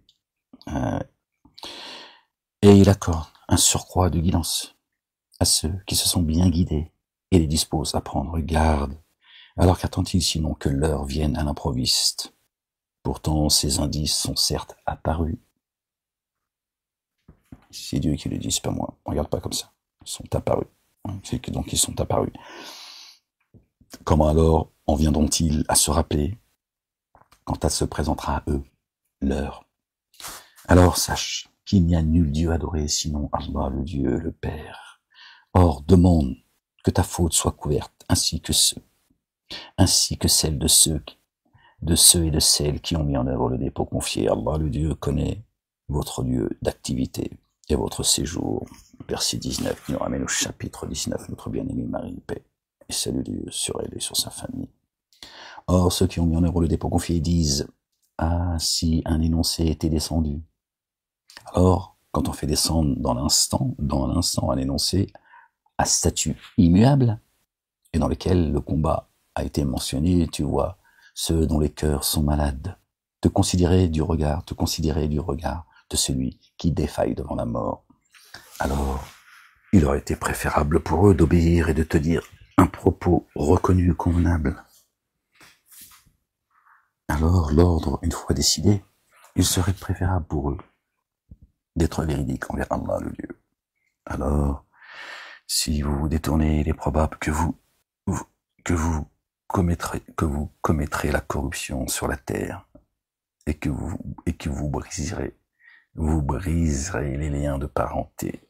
Et il accorde un surcroît de guidance à ceux qui se sont bien guidés et les dispose à prendre garde. Alors qu'attend-il sinon que l'heure vienne à l'improviste? Pourtant ces indices sont certes apparus. C'est Dieu qui le dit, c'est pas moi. Regarde pas comme ça. Ils sont apparus. Donc ils sont apparus. Comment alors en viendront-ils à se rappeler quand elle se présentera à eux l'heure? Alors sache qu'il n'y a nul Dieu adoré sinon Allah le Dieu, le Père. Or demande que ta faute soit couverte, ainsi que celle de ceux et de celles qui ont mis en œuvre le dépôt confié. Allah le Dieu connaît votre lieu d'activité et votre séjour. Verset 19 qui nous ramène au chapitre 19, notre bien-aimé Marie, paix et salut de Dieu sur elle et sur sa famille. Or, ceux qui ont mis en œuvre le dépôt confié disent, ah, si un énoncé était descendu. Alors, quand on fait descendre dans l'instant un énoncé à statut immuable, et dans lequel le combat a été mentionné, tu vois, ceux dont les cœurs sont malades, te considérer du regard de celui qui défaille devant la mort. Alors, il aurait été préférable pour eux d'obéir et de te dire un propos reconnu convenable. Alors, l'ordre, une fois décidé, il serait préférable pour eux d'être véridiques envers Allah le Dieu. Alors, si vous vous détournez, il est probable que vous commettrez la corruption sur la terre et que vous briserez les liens de parenté.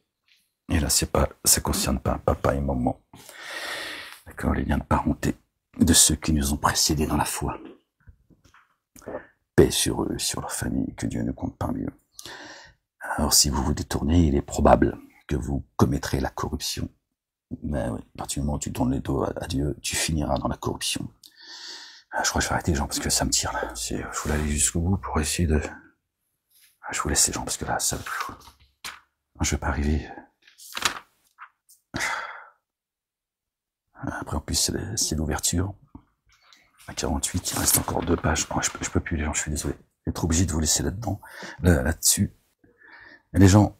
Et là, ça concerne pas papa et maman. D'accord, les liens de parenté de ceux qui nous ont précédés dans la foi. Paix sur eux, sur leur famille, que Dieu nous compte parmi eux. Alors, si vous vous détournez, il est probable que vous commettrez la corruption. Mais oui, à partir du moment où tu tournes les dos à Dieu, tu finiras dans la corruption. Je crois que je vais arrêter les gens parce que ça me tire là. Je voulais aller jusqu'au bout pour essayer de... Je vous laisse les gens parce que là, ça... Je vais pas arriver... Après, en plus, c'est l'ouverture. À 48, il reste encore 2 pages. Oh, je peux plus, les gens, je suis désolé. Je vais être obligé de vous laisser là-dedans, là-dessus. Et les gens...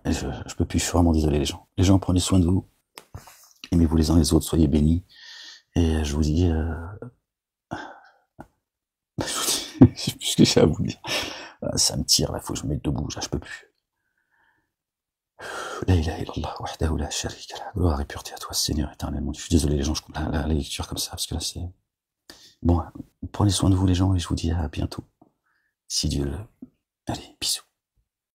Je peux plus, je suis vraiment désolé, les gens. Les gens, prenez soin de vous. Aimez-vous les uns les autres, soyez bénis. Et je vous dis... je sais plus ce que j'ai à vous dire. Ça me tire, là, faut que je me mette debout, là, je peux plus. La ilaha illallah, wahdahu la sharika lah. Gloire et pureté à toi, Seigneur éternellement. Je suis désolé, les gens, je coupe la lecture comme ça, parce que là, c'est... Bon, prenez soin de vous, les gens, et je vous dis à bientôt. Si Dieu le... Allez, bisous.